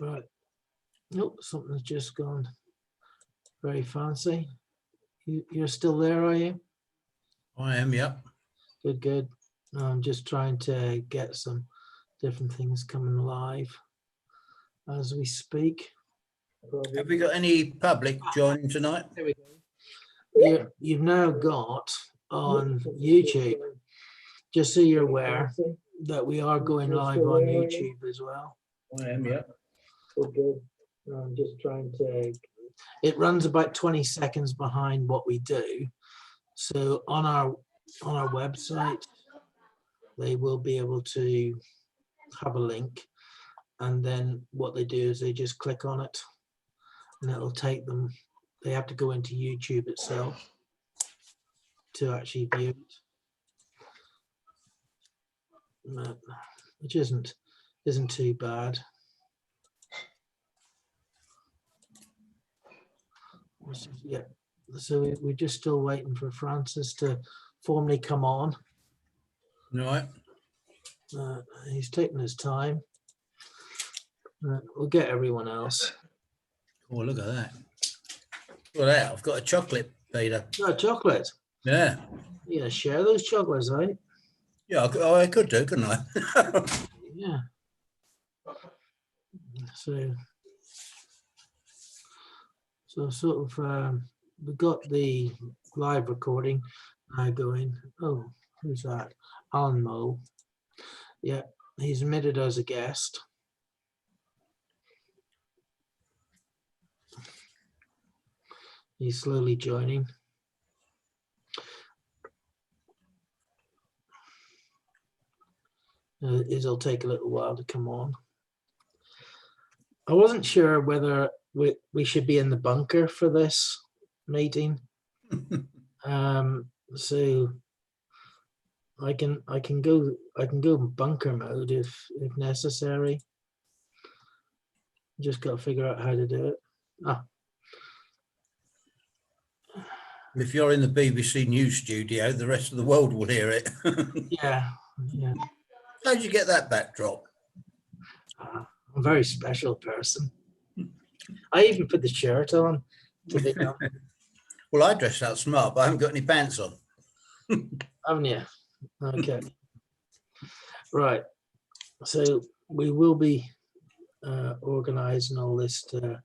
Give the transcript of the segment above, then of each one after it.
Right. Nope, something's just gone very fancy. You're still there, are you? I am, yep. Good, good. I'm just trying to get some different things coming live as we speak. Have we got any public joining tonight? There we go. You've now got on YouTube, just so you're aware that we are going live on YouTube as well. I am, yep. Good. I'm just trying to. It runs about 20 seconds behind what we do. So on our website, they will be able to have a link, and then what they do is they just click on it, and it'll take them. They have to go into YouTube itself to actually view it, which isn't too bad. Yeah, so we're just still waiting for Francis to formally come on. Right. He's taking his time. We'll get everyone else. Oh, look at that. Look at that. I've got a chocolate, Peter. Oh, chocolate. Yeah. You gonna share those chocolates, right? Yeah, I could do, couldn't I? Yeah. So sort of, we got the live recording going. Oh, who's that? Alan Moe. Yeah, he's admitted as a guest. He's slowly joining. It'll take a little while to come on. I wasn't sure whether we should be in the bunker for this meeting. So I can go bunker mode if necessary. Just got to figure out how to do it. If you're in the BBC News studio, the rest of the world will hear it. Yeah. How did you get that backdrop? I'm a very special person. I even put the shirt on. Well, I dressed out smart, but I haven't got any pants on. Haven't you? Okay. Right. So we will be organising all this to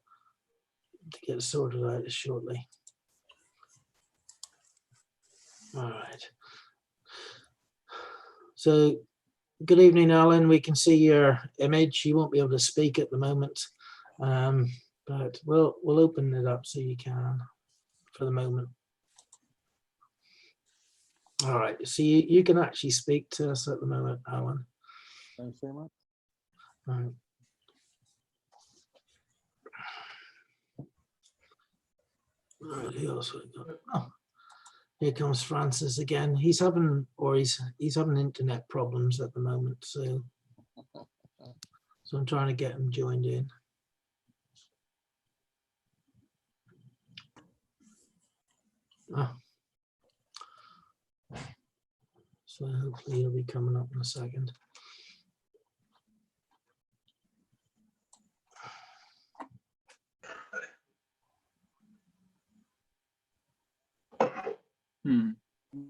get sorted out shortly. All right. So good evening, Alan. We can see your image. You won't be able to speak at the moment, but we'll open it up so you can for the moment. All right. So you can actually speak to us at the moment, Alan. Thanks very much. All right. All right, who else we got? Oh, here comes Francis again. He's having internet problems at the moment, so I'm trying to get him joined in. Oh. So hopefully he'll be coming up in a second.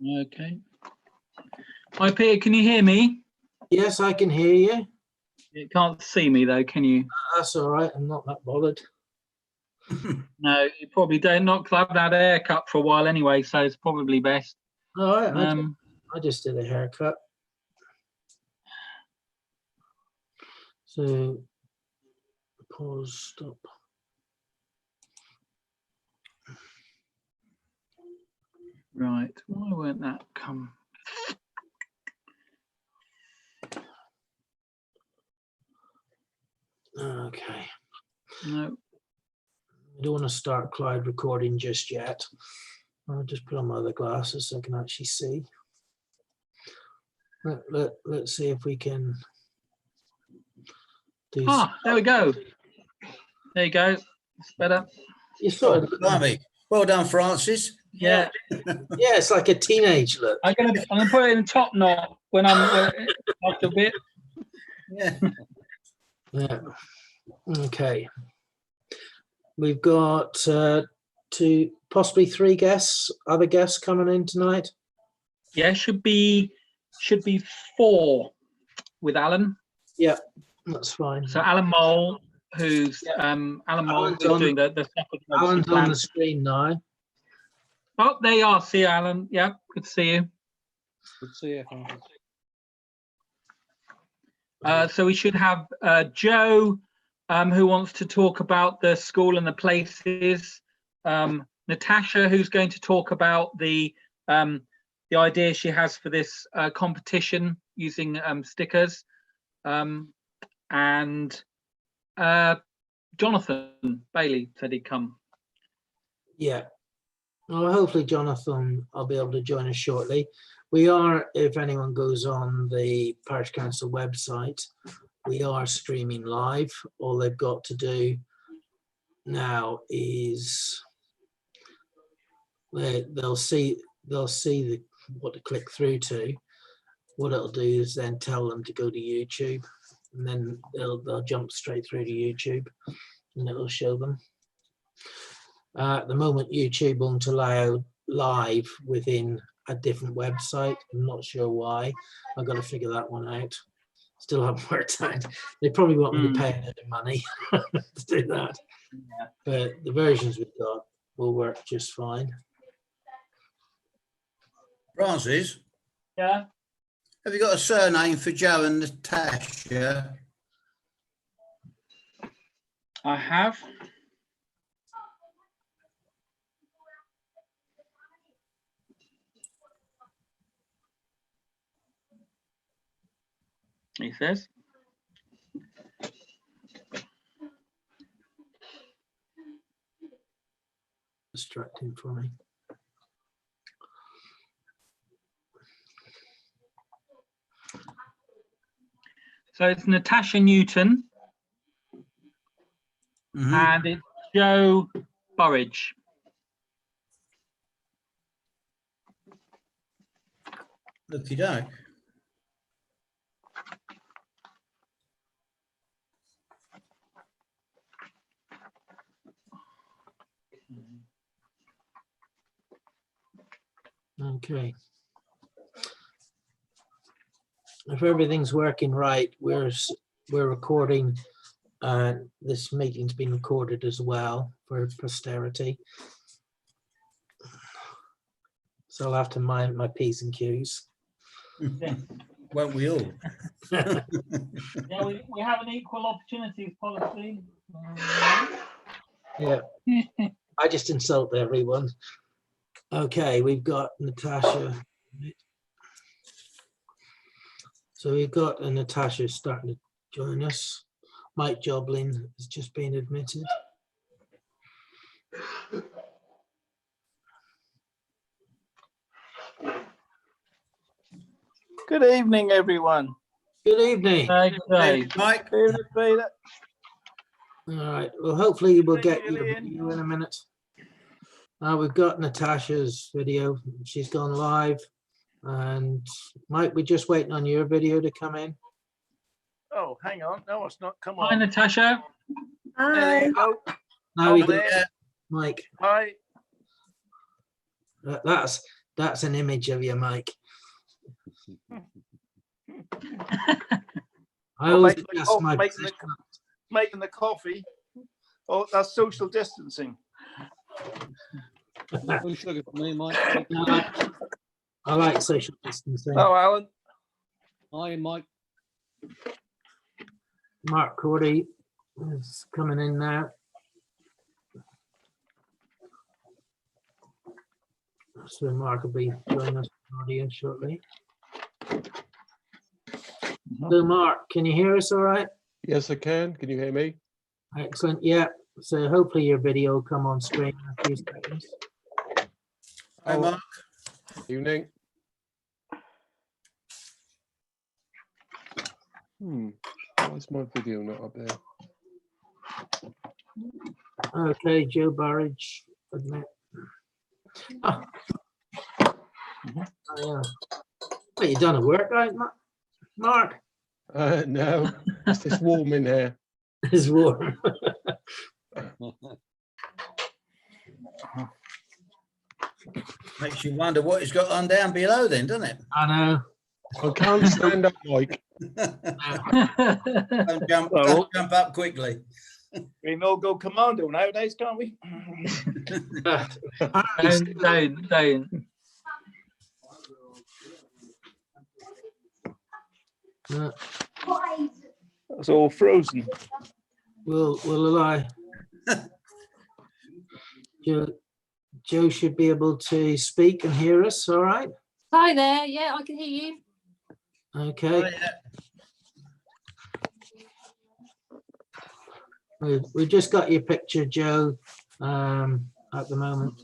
Okay. Hi, Peter, can you hear me? Yes, I can hear you. You can't see me though, can you? That's all right. I'm not that bothered. No, you probably don't. Not 'cause I haven't had a haircut for a while anyway, so it's probably best. All right. I just did a haircut. So pause, stop. Right. Why won't that come? Okay. No. I don't want to start cloud recording just yet. I'll just put on my other glasses so I can actually see. Let's see if we can do. There we go. There you go. It's better. You saw it. Well done, Francis. Yeah. Yeah, it's like a teenage look. I'm gonna put it in top knot when I'm after a bit. Yeah. Yeah. Okay. We've got two, possibly three guests, other guests coming in tonight. Yeah, should be 4 with Alan. Yeah, that's fine. So Alan Mole, who's Yeah. Alan Mole, Alan's who's on- doing the second Alan's on the screen now. Oh, there you are. See you, Alan. Yeah, good to see you. Good to see you. So we should have Joe, who wants to talk about the school and the places. Natasha, who's going to talk about the idea she has for this competition using stickers, and Jonathan Bailey said he'd come. Yeah. Well, hopefully Jonathan, I'll be able to join us shortly. We are, if anyone goes on the Parish Council website, we are streaming live. All they've got to do now is they'll see what to click through to. What it'll do is then tell them to go to YouTube, and then they'll jump straight through to YouTube, and it'll show them. At the moment, YouTube won't allow live within a different website. I'm not sure why. I've got to figure that one out. Still haven't worked out. They probably want me to pay a bit of money to do that. Yeah. But the versions we've got will work just fine. Francis, Yeah. have you got a surname for Joe and Natasha? I have. He says. Distracting for me. So it's Natasha Newton Mhm. and it's Joe Burridge. Looky doke. Okay. If everything's working right, we're recording. This meeting's been recorded as well for posterity. So I'll have to mind my P's and Q's. Won't we all? Yeah, we have an equal opportunities policy. Yeah. I just insult everyone. Okay, we've got Natasha. So we've got Natasha starting to join us. Mike Joblin has just been admitted. Good evening, everyone. Good evening. Okay. Mike, Evening, Peter. All right. Well, hopefully we'll get Evening, your Gillian. video in a minute. We've got Natasha's video. She's gone live. And Mike, we're just waiting on your video to come in. Oh, hang on. No, it's not. Come Hi, on. Natasha. There you go. Now we Oh, got there. Mike. Hi. That's an image of you, Mike. I always making the adjust coffee, my making the coffee. Oh, that's social distancing. No sugar for me, Mike. I like social distancing. Oh, Alan. Hi, Mike. Mark Cordy is coming in now. So Mark will be joining us in audio shortly. So Mark, can you hear us all right? Yes, I can. Can you hear me? Excellent. Yeah. So hopefully your video will come on screen in a few seconds. hi Mark. Evening. Why is my video not up there? Okay, Joe Burridge, admit. Oh. Oh, yeah. Well, you done a workout, Mark? No, it's just warm in here. It's warm. Makes you wonder what he's got on down below then, doesn't it? I know. I can't stand up, Mike. Don't jump up quickly. We can all go commando nowadays, can't we? Don't. Uh, It's all frozen. will allow. Joe should be able to speak and hear us, all right? Hi there. Yeah, I can hear you. Okay. We've just got your picture, Joe, at the moment.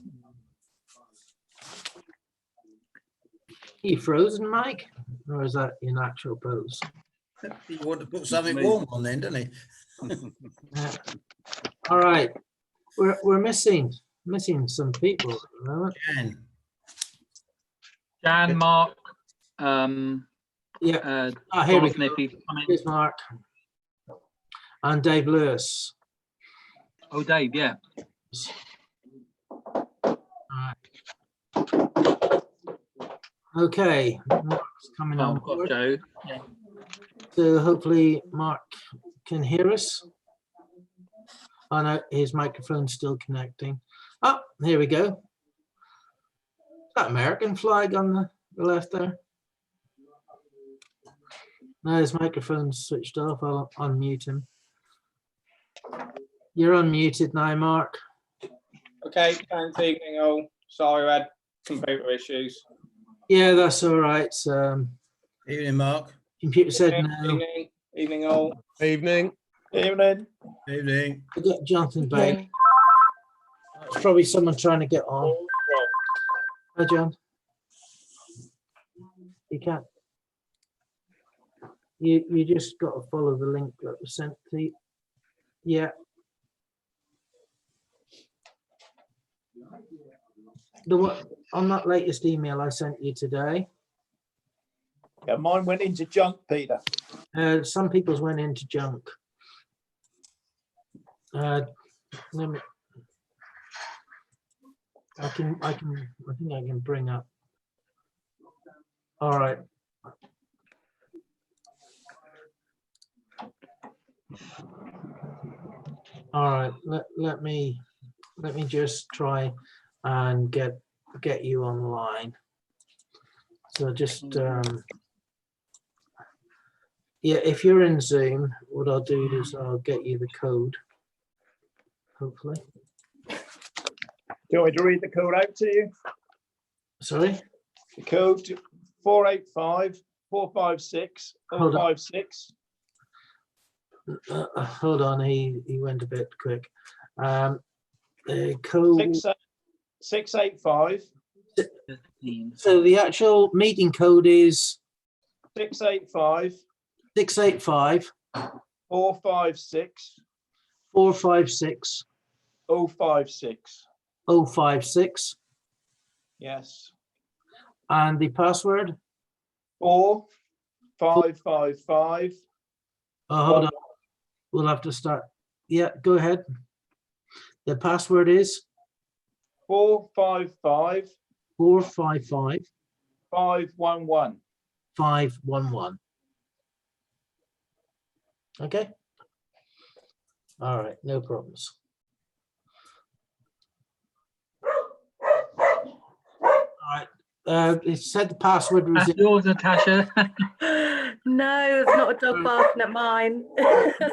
Are you frozen, Mike? Or is that your natural pose? You want to put something warm on then, don't he? Yeah. All right. We're missing some people at the moment. Jan, Mark, Yeah. Here we Bosnick, go. he's coming. Here's Mark. And Dave Lewis. Oh, Dave, yeah. All right. Okay, Mark's coming Oh, on got board. Joe. Yeah. So hopefully Mark can hear us. Oh no, his microphone's still connecting. Oh, here we go. That American flag on the left there. No, his microphone's switched off. I'll unmute him. You're unmuted now, Mark. Okay, thanks, evening all. Sorry, I had computer issues. Yeah, that's all right. Evening, Mark. Computer said no. Evening all. Evening. Evening. Evening. I got Jonathan back. It's probably someone trying to get on. Hi, John. You can't. You just got to follow the link that was sent to you. Yeah. The one on that latest email I sent you today. Yeah, mine went into junk, Peter. Some people's went into junk. Let me. I think I can bring up. All right. All right. Let me just try and get you online. So just yeah, if you're in Zoom, what I'll do is I'll get you the code. Hopefully. Do you want me to read the code out to you? Sorry. The code 485 456 Hold on. 056. Hold on, he went a bit quick. The code. 685 So the actual meeting code is 685 685 456 456 056. 056, Yes. and the password. 4555. Hold on. We'll have to start. Yeah, go ahead. The password is 455 455 511. 511. Okay. All right, no problems. All right. It said the password was That's yours, Natasha. No, it's not a dog barking at mine.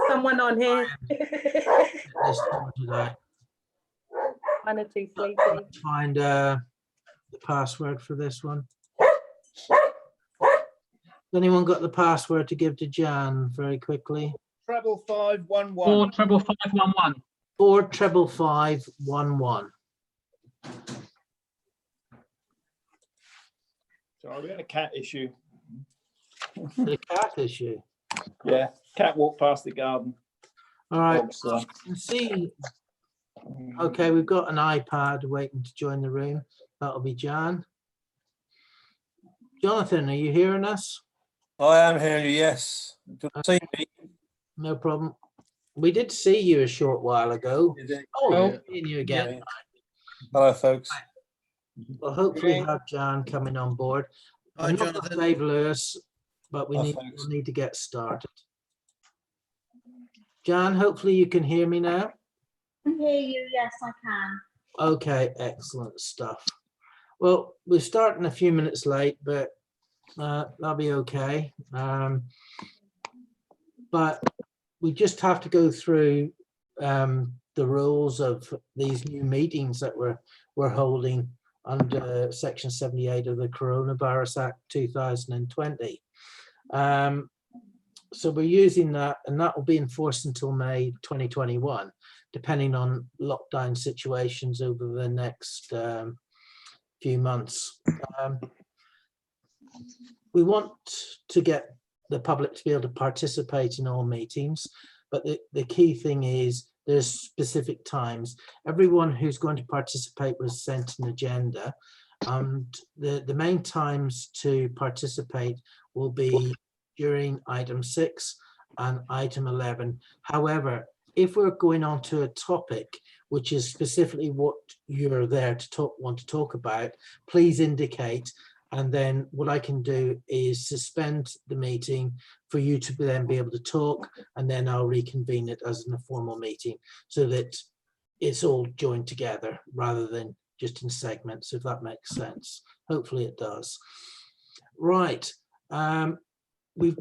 Someone on here. this sorted out. One or two sleepy. Let's find the password for this one. Has anyone got the password to give to Jan very quickly? 55511. 45511. 45511. Sorry, we had a cat issue. The cat issue. Yeah, cat walked past the garden. All right. Dogs, You can see. Okay, we've got an iPad waiting to join the room. That'll be Jan. Jonathan, are you hearing us? I am hearing you, yes. Good to see me. No problem. We did see you a short while ago. Oh, Oh, seeing you again. Hello, folks. Well, hopefully Okay. have John coming on board. Hi, I'm not Jonathan. Dave Lewis, but Oh, we'll thanks. need to get started. John, hopefully you can hear me now. I can hear you. Yes, I can. Okay, excellent stuff. Well, we're starting a few minutes late, but that'll be okay. But we just have to go through the rules of these new meetings that we're holding under Section 78 of the Coronavirus Act 2020. So we're using that, and that will be enforced until May 2021, depending on lockdown situations over the next few months. We want to get the public to be able to participate in all meetings, but the key thing is there's specific times. Everyone who's going to participate was sent an agenda, and the main times to participate will be during item 6 and item 11. However, if we're going on to a topic which is specifically what you're there to want to talk about, please indicate, and then what I can do is suspend the meeting for you to then be able to talk, and then I'll reconvene it as an informal meeting so that it's all joined together rather than just in segments, if that makes sense. Hopefully it does. Right. We've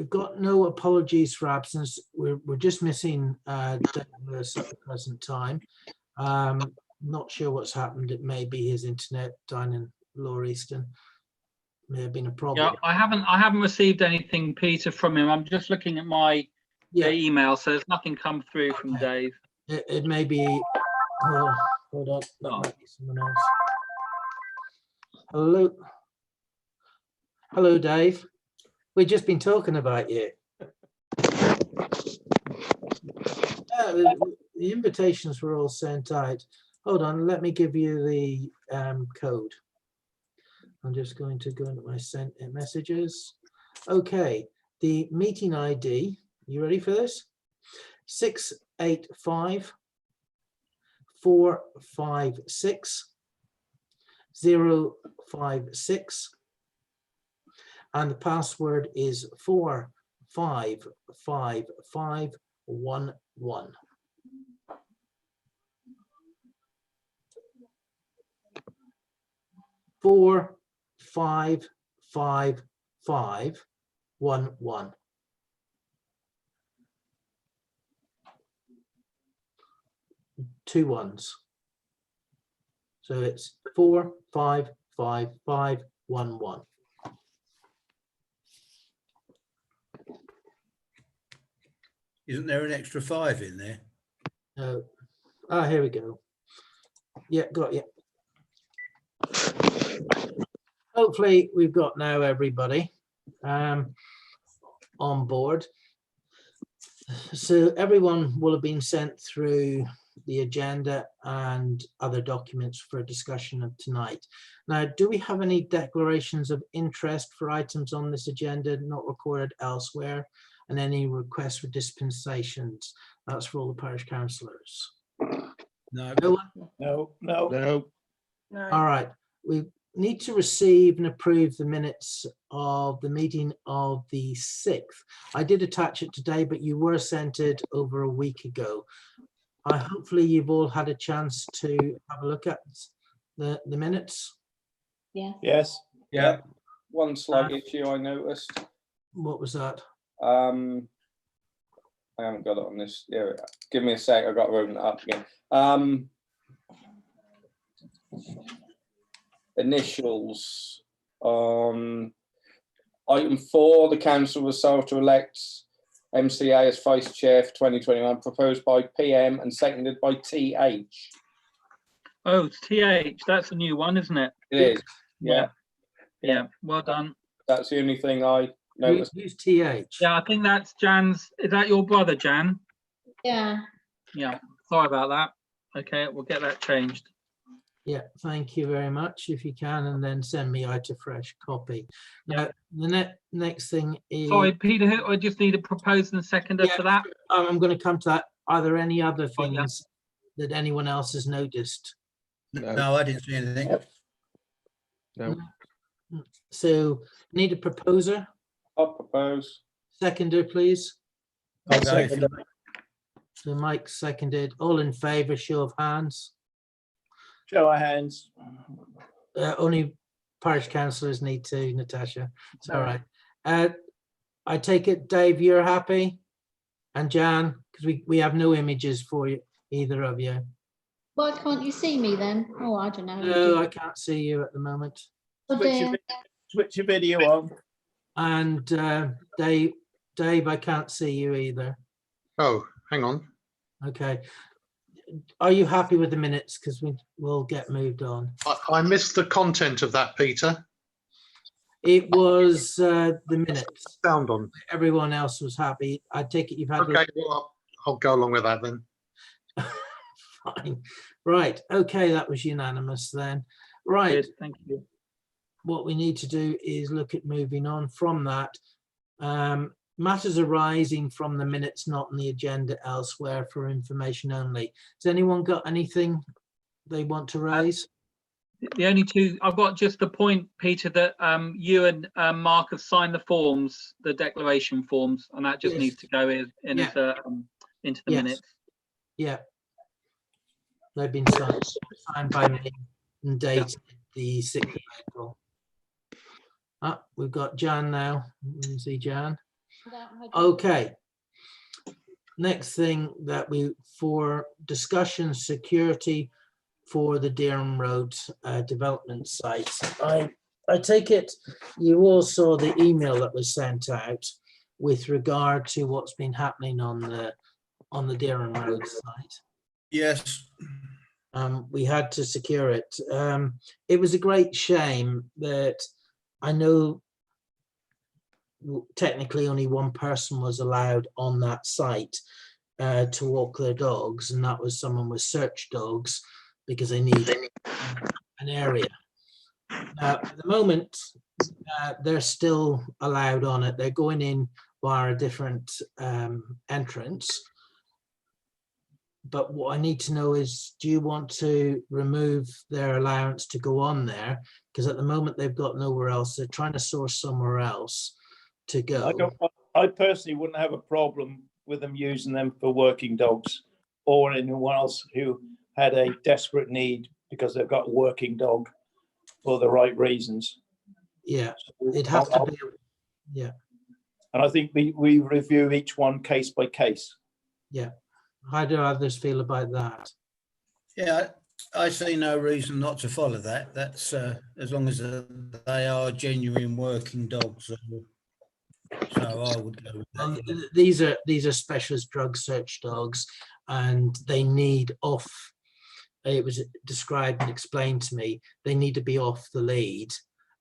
got no apologies for absence. We're just missing Dave Lewis at the present time. Not sure what's happened. It may be his internet down in Lower Easton. May have been a problem. yeah, I haven't received anything, Peter, from him. I'm just looking at my email, so there's nothing come through from Okay. Dave. It may be. Hold on. That might be someone else. Hello. Hello, Dave. We've just been talking about you. The invitations were all sent out. Hold on, let me give you the code. I'm just going to go into my sent messages. Okay, the meeting ID, you ready for this? 685 456 056. And the password is 455511. Four, 5, 5, 5, 1, 1. Two ones. So it's 4, 5, 5, 5, 1, 1. Isn't there an extra 5 in there? No. Ah, here we go. Yeah, got you. Hopefully we've got now everybody on board. So everyone will have been sent through the agenda and other documents for a discussion of tonight. Now, do we have any declarations of interest for items on this agenda not recorded elsewhere, and any requests for dispensations? That's for all the parish councillors. No. No one? No. No. No. All right. We need to receive and approve the minutes of the meeting of the 6th. I did attach it today, but you were sent it over a week ago. Hopefully you've all had a chance to have a look at the minutes. Yeah. Yes. Yeah. One slight issue I noticed. What was that? I haven't got it on this. Here, give me a sec. I've got to open it up again. Initials on item 4. The council resolved to elect MCA as vice chair for 2021, proposed by PM and seconded by TH. Oh, TH, that's a new one, isn't it? It is. Yeah. Yeah, well done. That's the only thing I noticed. Use TH. Yeah, I think that's Jan's. Is that your brother, Jan? Yeah. Yeah, sorry about that. Okay, we'll get that changed. Yeah, thank you very much. If you can, and then send me out a fresh copy. Now, the next thing is. Sorry, Peter, I just need a proposer and seconder Yeah, for that. I'm going to come to that. Are there any other Oh, yeah. things that anyone else has noticed? No. No, I didn't see anything. No. So need a proposer, I'll propose. seconder, please. I'll go if you- So Mike seconded. All in favour, show of hands. Show of hands. Only parish councillors need to, Natasha. It's all right. I take it, Dave, you're happy? And Jan, because we have no images for you, either of you. Why can't you see me then? Oh, I don't know. No, I can't see you at the moment. Oh, dear. Switch your video on. And Dave, I can't see you either. Oh, hang on. Okay. Are you happy with the minutes? Because we'll get moved on. I missed the content of that, Peter. It was the minutes. Sound on. Everyone else was happy. I take it you've had. Okay, well, I'll go along with that then. Fine. Right. Okay, that was unanimous then. Right. Good, thank you. What we need to do is look at moving on from that. Matters arising from the minutes not on the agenda elsewhere for information only. Has anyone got anything they want to raise? The only two, I've got just the point, Peter, that you and Mark have signed the forms, the declaration forms, and that just Yes. needs to go in Yeah. as a, into the Yes. minutes. Yeah. They've been signed by me and dated the 6th of April. We've got Jan now. Let me see Jan. Okay. Next thing that for discussion security for the Dereham Road development site. I take it you all saw the email that was sent out with regard to what's been happening on the Dereham Road site. Yes. We had to secure it. It was a great shame that I know technically only one person was allowed on that site to walk their dogs, and that was someone with search dogs because they need an area. At the moment, they're still allowed on it. They're going in via a different entrance. But what I need to know is, do you want to remove their allowance to go on there? Because at the moment they've got nowhere else. They're trying to source somewhere else to go. I personally wouldn't have a problem with them using them for working dogs or anyone else who had a desperate need because they've got a working dog for the right reasons. Yeah, it has to be. Yeah. And I think we review each one case by case. Yeah. How do others feel about that? Yeah, I see no reason not to follow that. That's as long as they are genuine working dogs. So I would go with that. Yeah. These are specialist drug search dogs, and they need off. It was described and explained to me. They need to be off the lead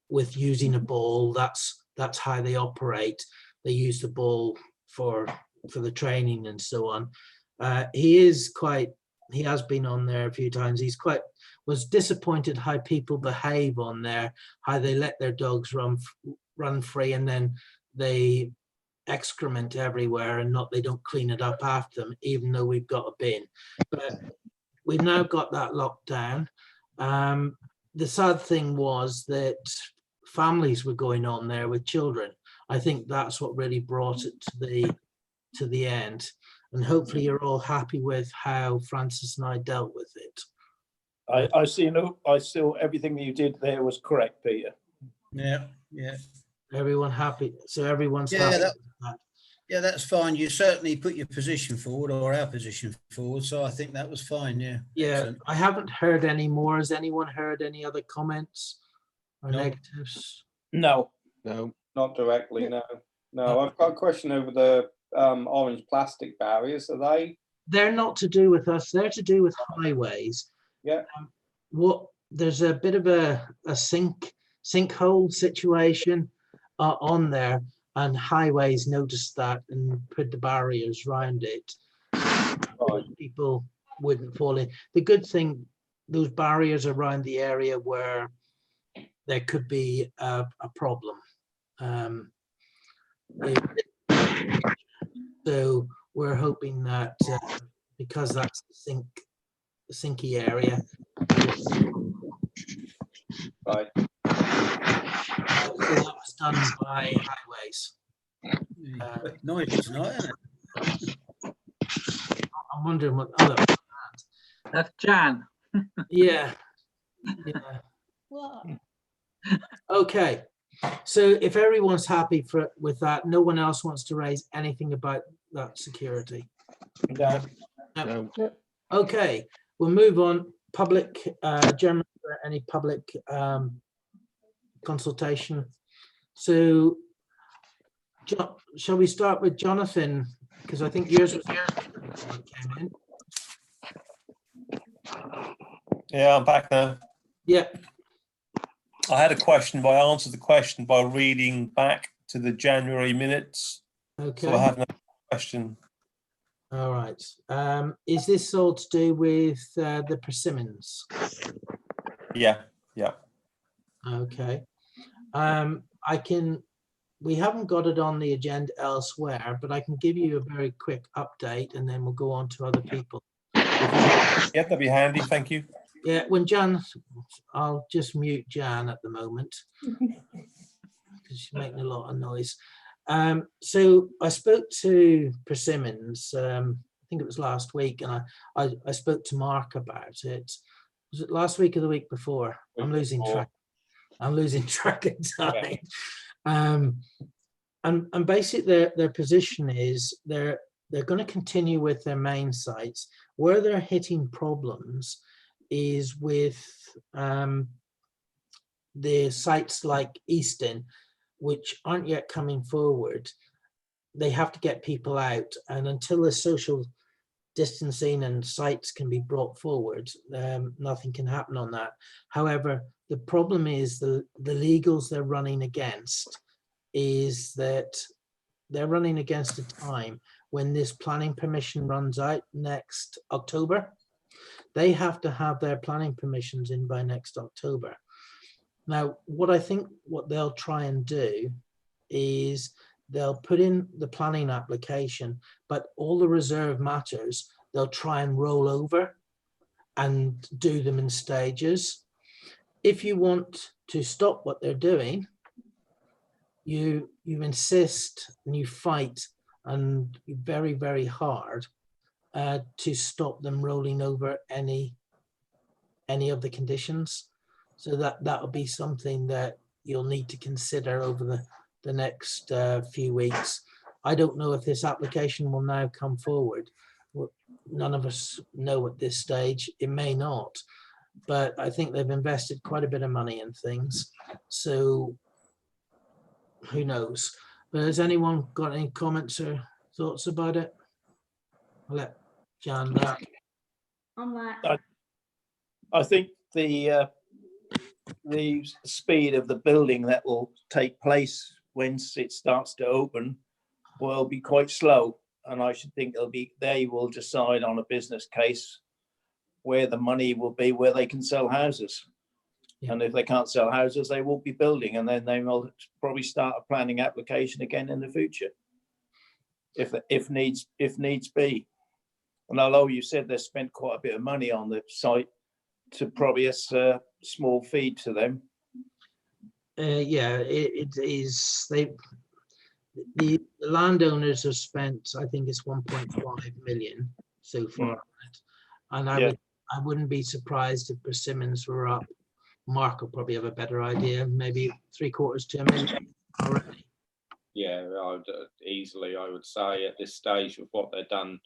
with using a ball. That's how they operate. They use the ball for the training and so on. He has been on there a few times. Was disappointed how people behave on there, how they let their dogs run free, and then they excrement everywhere and they don't clean it up after them, even though we've got a bin. But we've now got that locked down. The sad thing was that families were going on there with children. I think that's what really brought it to the end. And hopefully you're all happy with how Francis and I dealt with it. I still everything that you did there was correct, Peter. Yeah, yeah. Everyone happy? So everyone's happy with that? Yeah, that's fine. You certainly put your position forward, or our position forward, so I think that was fine. Yeah. Yeah, Excellent. I haven't heard any more. Has anyone heard any other comments or No. negatives? No. Not directly, no. No, I've got a question over the orange plastic barriers. Are they? They're not to do with us. They're to do with highways. Yeah. There's a bit of a sinkhole situation on there, and highways noticed that and put the barriers around it. Right. People wouldn't fall in. The good thing those barriers around the area where there could be a problem. So we're hoping that because that's the sinky area. Right. So that was done by highways. Nice tonight, isn't it? I'm wondering what other. That's Jan. Yeah. Yeah. What? Okay. So if everyone's happy with that, no one else wants to raise anything about that security. No. No. No. Okay, we'll move on. Public, general, any public consultation. So, shall we start with Jonathan? Because I think yours was came in. Yeah, I'm back now. Yeah. I had a question, but I answered the question by reading back to the January minutes. Okay. So I have no question. All right. Is this all to do with the persimmons? Yeah, yeah. Okay. We haven't got it on the agenda elsewhere, but I can give you a very quick update and then we'll go on to other people. Yeah, that'd be handy. Thank you. Yeah, when Jan, I'll just mute Jan at the moment because she's making a lot of noise. So I spoke to Persimmons, I think it was last week, and I spoke to Mark about it. Was it last week or the week before? I'm losing track. I'm losing track of time. And basically their position is they're going to continue with their main sites. Where they're hitting problems is with the sites like Easton, which aren't yet coming forward. They have to get people out, and until the social distancing and sites can be brought forward, nothing can happen on that. However, the problem is the legals they're running against is that they're running against a time when this planning permission runs out next October. They have to have their planning permissions in by next October. Now, what they'll try and do is they'll put in the planning application, but all the reserve matters, they'll try and roll over and do them in stages. If you want to stop what they're doing, you insist and you fight and very, very hard to stop them rolling over any of the conditions. So that'll be something that you'll need to consider over the next few weeks. I don't know if this application will now come forward. None of us know at this stage. It may not, but I think they've invested quite a bit of money in things. So who knows? But has anyone got any comments or thoughts about it? I'll let Jan know. I'm like, I think the speed of the building that will take place once it starts to open will be quite slow, and I should think they will decide on a business case where the money will be, where they can sell houses. Yeah. And if they can't sell houses, they will be building, and then they will probably start a planning application again in the future, if needs be. And although you said they spent quite a bit of money on the site, to probably a small fee to them. Yeah, it is. The landowners have spent, I think it's 1.5 million so far, and I wouldn't be surprised if Persimmons were up. Mark will probably have a better idea, maybe 3/4 to $1 million already. Yeah, easily, I would say at this stage with what they've done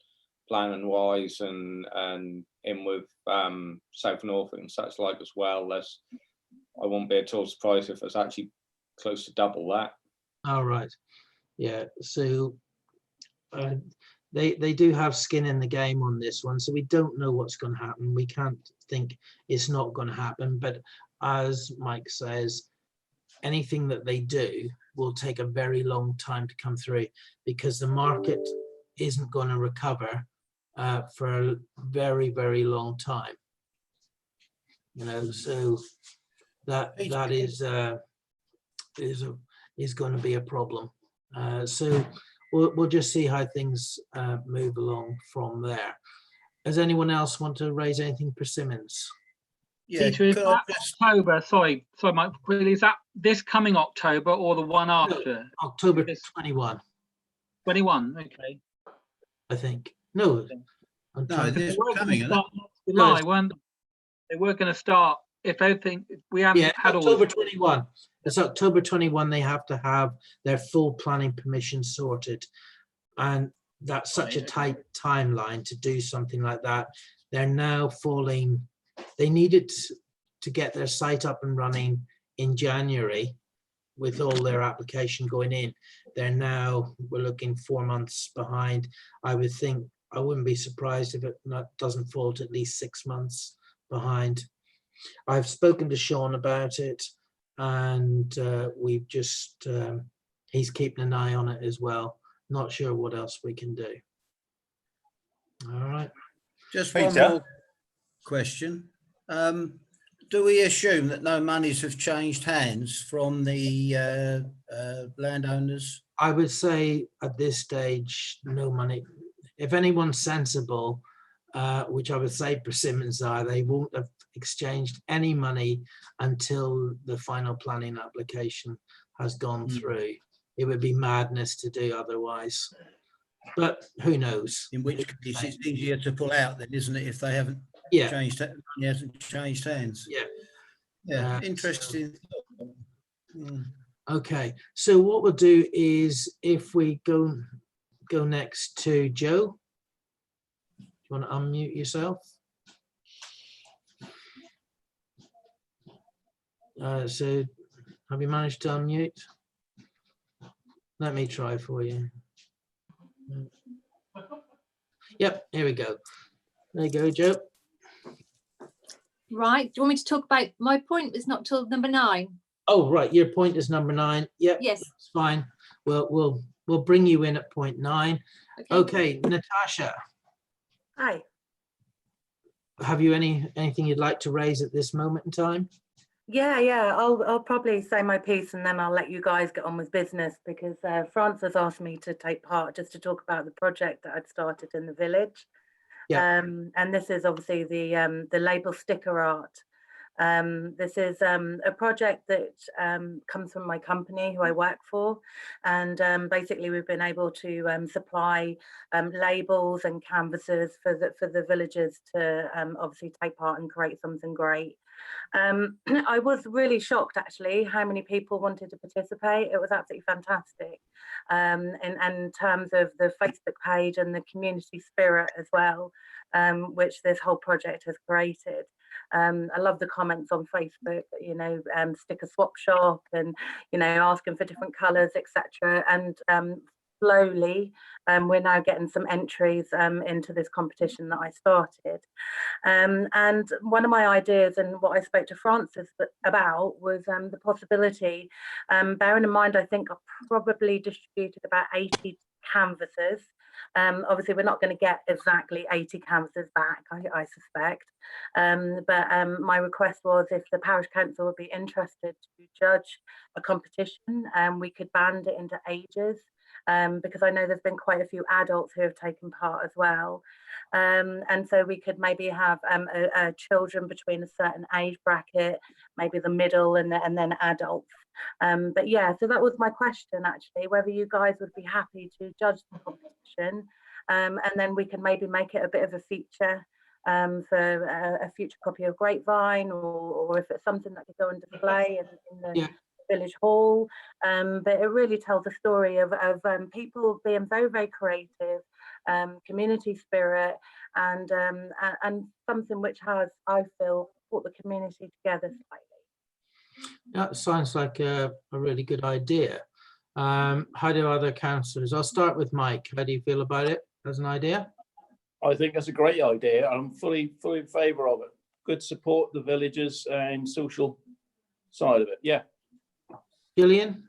planning wise and in with South Norfolk and such like as well. I won't be at all surprised if it's actually close to double that. All right. Yeah. So they do have skin in the game on this one, so we don't know what's going to happen. We can't think it's not going to happen, but as Mike says, anything that they do will take a very long time to come through because the market isn't going to recover for a very, very long time. you know, so that is going to be a problem. So we'll just see how things move along from there. Does anyone else want to raise anything for Simmons? Yeah, Peter, is could I that just, October? Sorry, Mike. Quickly, is that this coming October or the one after? October This- 21, 21. Okay. I think. No, I'm no, trying to- this They were going coming, to isn't it? start next July, weren't they? They were going to start if everything. We haven't yeah, had all October this. 21. It's October 21. They have to have their full planning permission sorted, and that's such a tight timeline to do something like that. They're now falling. They needed to get their site up and running in January with all their application going in. They're now, we're looking 4 months behind. I would think, I wouldn't be surprised if it doesn't fall to at least 6 months behind. I've spoken to Sean about it, and we've just, he's keeping an eye on it as well. Not sure what else we can do. All right. Just one Peter? more question. Do we assume that no monies have changed hands from the landowners? I would say at this stage, no money. If anyone's sensible, which I would say Persimmons are, they won't have exchanged any money until the final planning application has gone through. It would be madness to do otherwise. But who knows? In which case it's easier to pull out then, isn't it, if they haven't Yeah, changed, money hasn't changed hands? yeah. Yeah, So- interesting. Mm. Okay, so what we'll do is if we go next to Joe. Do you want to unmute yourself? So have you managed to unmute? Let me try for you. Yep, here we go. There you go, Joe. Right. Do you want me to talk about my point? It's not till number 9. Oh, right, your point is number 9. Yep, Yes. it's fine. We'll bring you in at point 9. Okay, Natasha, Hi. have you anything you'd like to raise at this moment in time? Yeah. I'll probably say my piece and then I'll let you guys get on with business because France has asked me to take part just to talk about the project that I'd started in the village. Yeah. And this is obviously the label sticker art. This is a project that comes from my company who I work for, and basically we've been able to supply labels and canvases for the villagers to obviously take part and create something great. I was really shocked actually how many people wanted to participate. It was absolutely fantastic, in terms of the Facebook page and the community spirit as well, which this whole project has created. I love the comments on Facebook, you know, sticker swap shop and, you know, asking for different colours, etc. And slowly we're now getting some entries into this competition that I started. And one of my ideas and what I spoke to Francis about was the possibility, bearing in mind, I think I've probably distributed about 80 canvases. Obviously, we're not going to get exactly 80 canvases back, I suspect. But my request was if the parish council would be interested to judge a competition, we could band it into ages. Because I know there's been quite a few adults who have taken part as well. And so we could maybe have children between a certain age bracket, maybe the middle and then adults. But yeah, so that was my question actually, whether you guys would be happy to judge the competition, and then we can maybe make it a bit of a feature for a future copy of Grapevine, or if it's something that could go on display in the village hall. But it really tells a story of people being very, very creative, community spirit, and something which has, I feel, brought the community together slightly. That sounds like a really good idea. How do other councillors? I'll start with Mike. How do you feel about it as an idea? I think that's a great idea. I'm fully in favour of it. Good support the villagers and social side of it. Yeah. Gillian?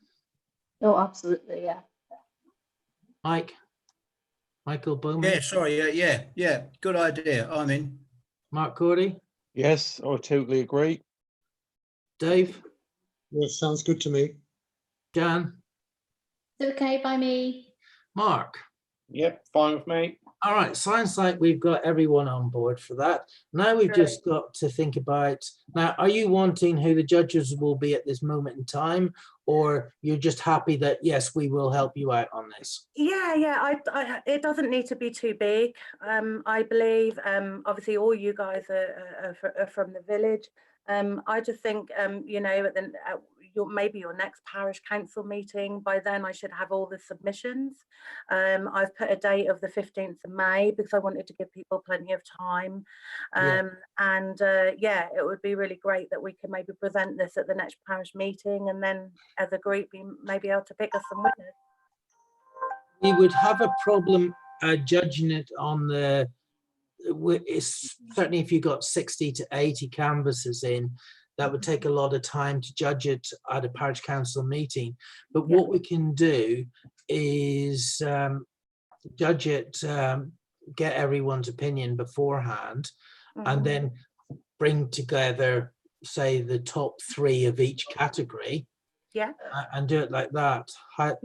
Oh, absolutely, yeah. Michael Bowman? Yeah, sorry, yeah, good idea. I'm in. Mark Cordy? Yes, I totally agree. Dave, Yes, sounds good to me. Jan, It's okay by me. Mark. Yep, fine with me. All right, sounds like we've got everyone on board for that. Now we've just got to think about, now, are you wanting who the judges will be at this moment in time? Or you're just happy that, yes, we will help you out on this? Yeah. It doesn't need to be too big. I believe, obviously, all you guys are from the village. I just think, you know, at maybe your next parish council meeting, by then I should have all the submissions. I've put a date of the 15th of May because I wanted to give people plenty of time. And yeah, it would be really great that we can maybe present this at the next parish meeting, and then as a group, we may be able to pick us some winners. We would have a problem judging it on the, it's certainly if you got 60 to 80 canvases in, that would take a lot of time to judge it at a parish council meeting. But what we can do is judge it, get everyone's opinion beforehand, and then bring together, say, the top 3 of each category. And do it like that. Are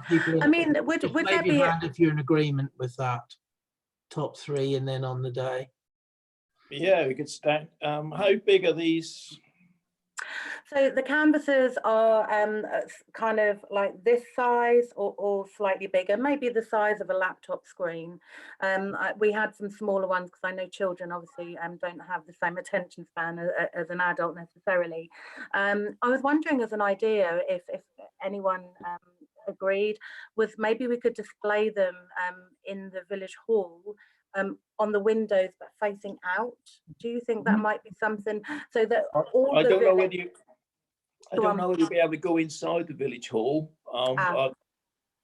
people I mean, would there be if you're in agreement with that top 3 and then on the day? Yeah, we could stack. How big are these? So the canvases are kind of like this size or slightly bigger, maybe the size of a laptop screen. We had some smaller ones because I know children obviously don't have the same attention span as an adult necessarily. I was wondering, as an idea, if anyone agreed with, maybe we could display them in the village hall on the windows but facing out. Do you think that might be something, so that all I the don't know village... whether you, I don't know whether you'll be able to go inside the village hall,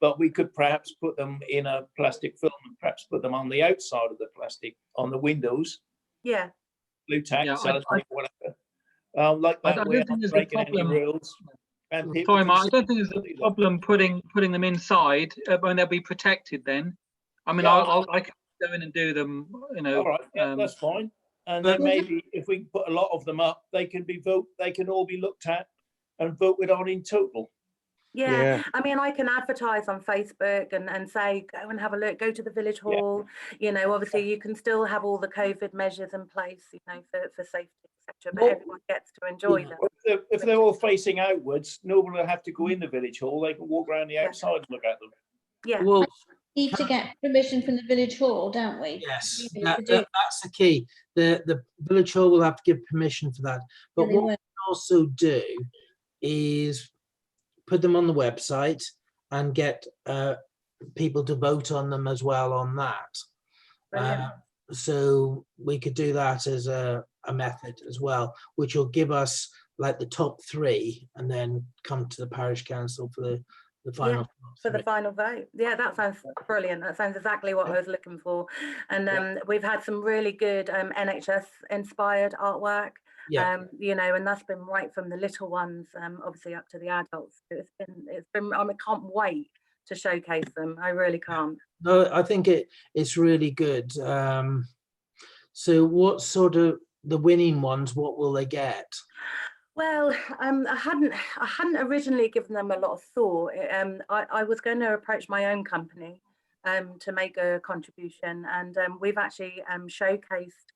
but we could perhaps put them in a plastic film and perhaps put them on the outside of the plastic on the windows. Yeah. Blue tack, whatever. Like I that don't way, think I'm there's a breaking any problem. rules. And people Sorry, can Mark, I see don't think there's a them. problem putting them inside when they'll be protected then. I mean, Yeah, I can go in and do them, you know. All right, yeah, that's fine. And then maybe if we can put a lot of them up, they can all be looked at and voted on in total. Yeah, I mean, I can advertise on Facebook and say, go and have a look, go to the village hall. You know, obviously you can still have all the COVID measures in place, you know, for safety, etc. But everyone gets to enjoy them. If they're all facing outwards, nobody will have to go in the village hall. They can walk around the outside and look at them. Yeah. Well, We need to get permission from the village hall, don't we? yes, We need that's to do- the key. The village hall will have to give permission for that. But they what we will. can also do is put them on the website and get people to vote on them as well on that. So we could do that as a method as well, which will give us like the top 3 and then come to the parish council for the final. For the final vote. Yeah, that sounds brilliant. That sounds exactly what I was looking for. And we've had some really good NHS inspired artwork. You know, and that's been right from the little ones, obviously up to the adults. It's been I can't wait to showcase them. I really can't. No, I think it's really good. So what sort of the winning ones, what will they get? Well, I hadn't originally given them a lot of thought. I was going to approach my own company to make a contribution, and we've actually showcased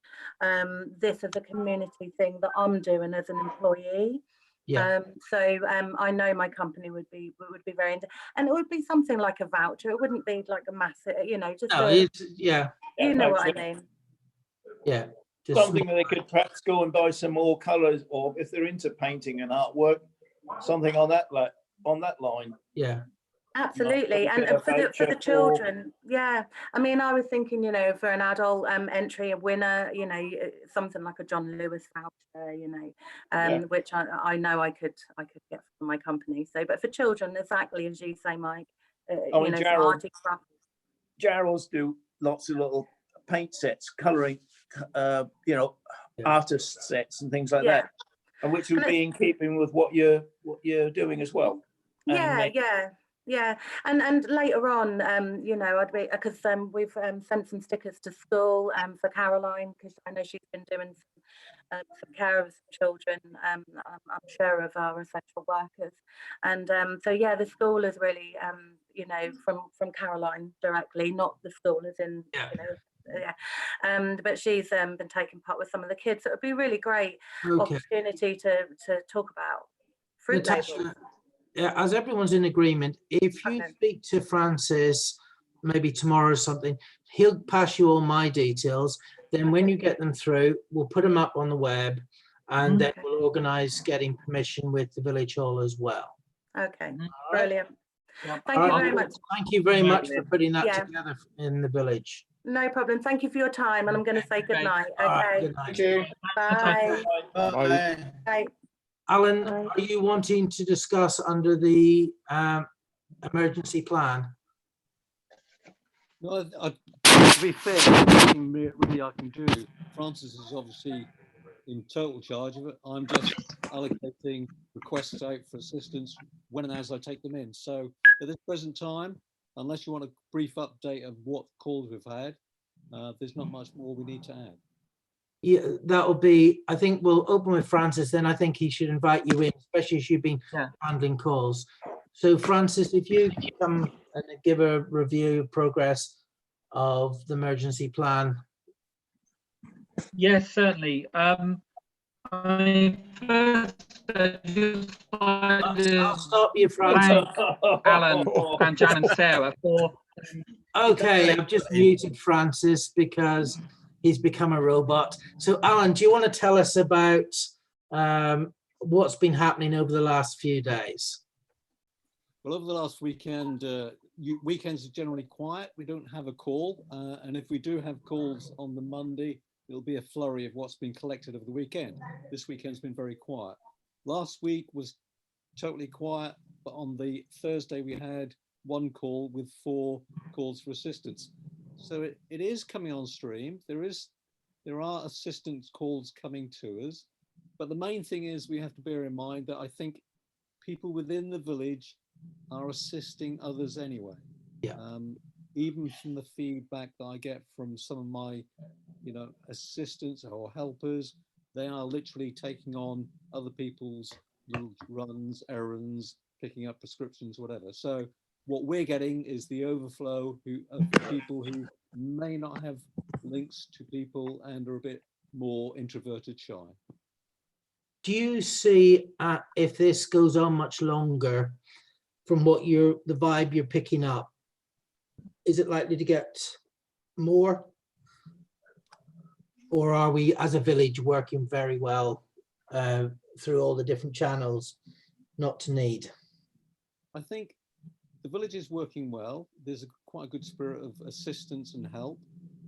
this as a community thing that I'm doing as an employee. So I know my company would be very into, and it would be something like a voucher. It wouldn't be like a massive, you know, just you know what I mean. Yeah. Something that they could perhaps go and buy some more colours, or if they're into painting and artwork, something on that line. Yeah. Absolutely, and for the children, yeah. I mean, I was thinking, you know, for an adult entry, a winner, you know, something like a John Lewis voucher, you know, which I know I could get from my company. So, but for children, exactly as you say, Mike, you know, Jarrells do lots of little paint sets, colouring, you know, artist sets and things like that, and which would be in keeping with what you're doing as well. Yeah, and later on, you know, I'd be, because we've sent some stickers to school for Caroline, because I know she's been doing some some care of some children, I'm sure of our essential workers. And so, yeah, the school is really, you know, from Caroline directly, not the school as in, Yeah. you know, yeah. But she's been taking part with some of the kids. So it would be really great Okay. opportunity to talk about fruit labels. Natasha, yeah, as everyone's in agreement, if you Okay. speak to Francis, maybe tomorrow or something, he'll pass you all my details. Then when you get them through, we'll put them up on the web, and then Okay. we'll organise getting permission with the village hall as well. Okay, right. brilliant. Yeah. Thank you All very right. much. Thank you very much for putting that Yeah. together in the village. No problem. Thank you for your time, and I'm going to say good Okay. night. All right, Okay. good night. Thank you. Bye. Bye. Bye. Alan, Bye. are you wanting to discuss under the emergency plan? No, to be fair, there's nothing really I can do. Francis is obviously in total charge of it. I'm just allocating requests out for assistance when and as I take them in. So at this present time, unless you want a brief update of what calls we've had, there's not much more we need to add. Yeah, that'll be, I think we'll open with Francis, then I think he should invite you in, especially as you've been handling calls. So Francis, if you come and give a review of progress of the emergency plan. Yes, certainly. I'll stop you, Francis. Thank Alan and Jan and Sarah for. Okay, I've just muted Francis because he's become a robot. So Alan, do you want to tell us about what's been happening over the last few days? Well, over the last weekend, weekends are generally quiet. We don't have a call. And if we do have calls on the Monday, it'll be a flurry of what's been collected over the weekend. This weekend's been very quiet. Last week was totally quiet, but on the Thursday we had one call with 4 calls for assistance. So it is coming on stream. There are assistance calls coming to us, but the main thing is we have to bear in mind that I think people within the village are assisting others anyway. Yeah. Even from the feedback that I get from some of my, assistants or helpers, they are literally taking on other people's little runs, errands, picking up prescriptions, whatever. So what we're getting is the overflow of people who may not have links to people and are a bit more introverted, shy. Do you see if this goes on much longer, from what the vibe you're picking up, is it likely to get more? Or are we as a village working very well through all the different channels not to need? I think the village is working well. There's quite a good spirit of assistance and help.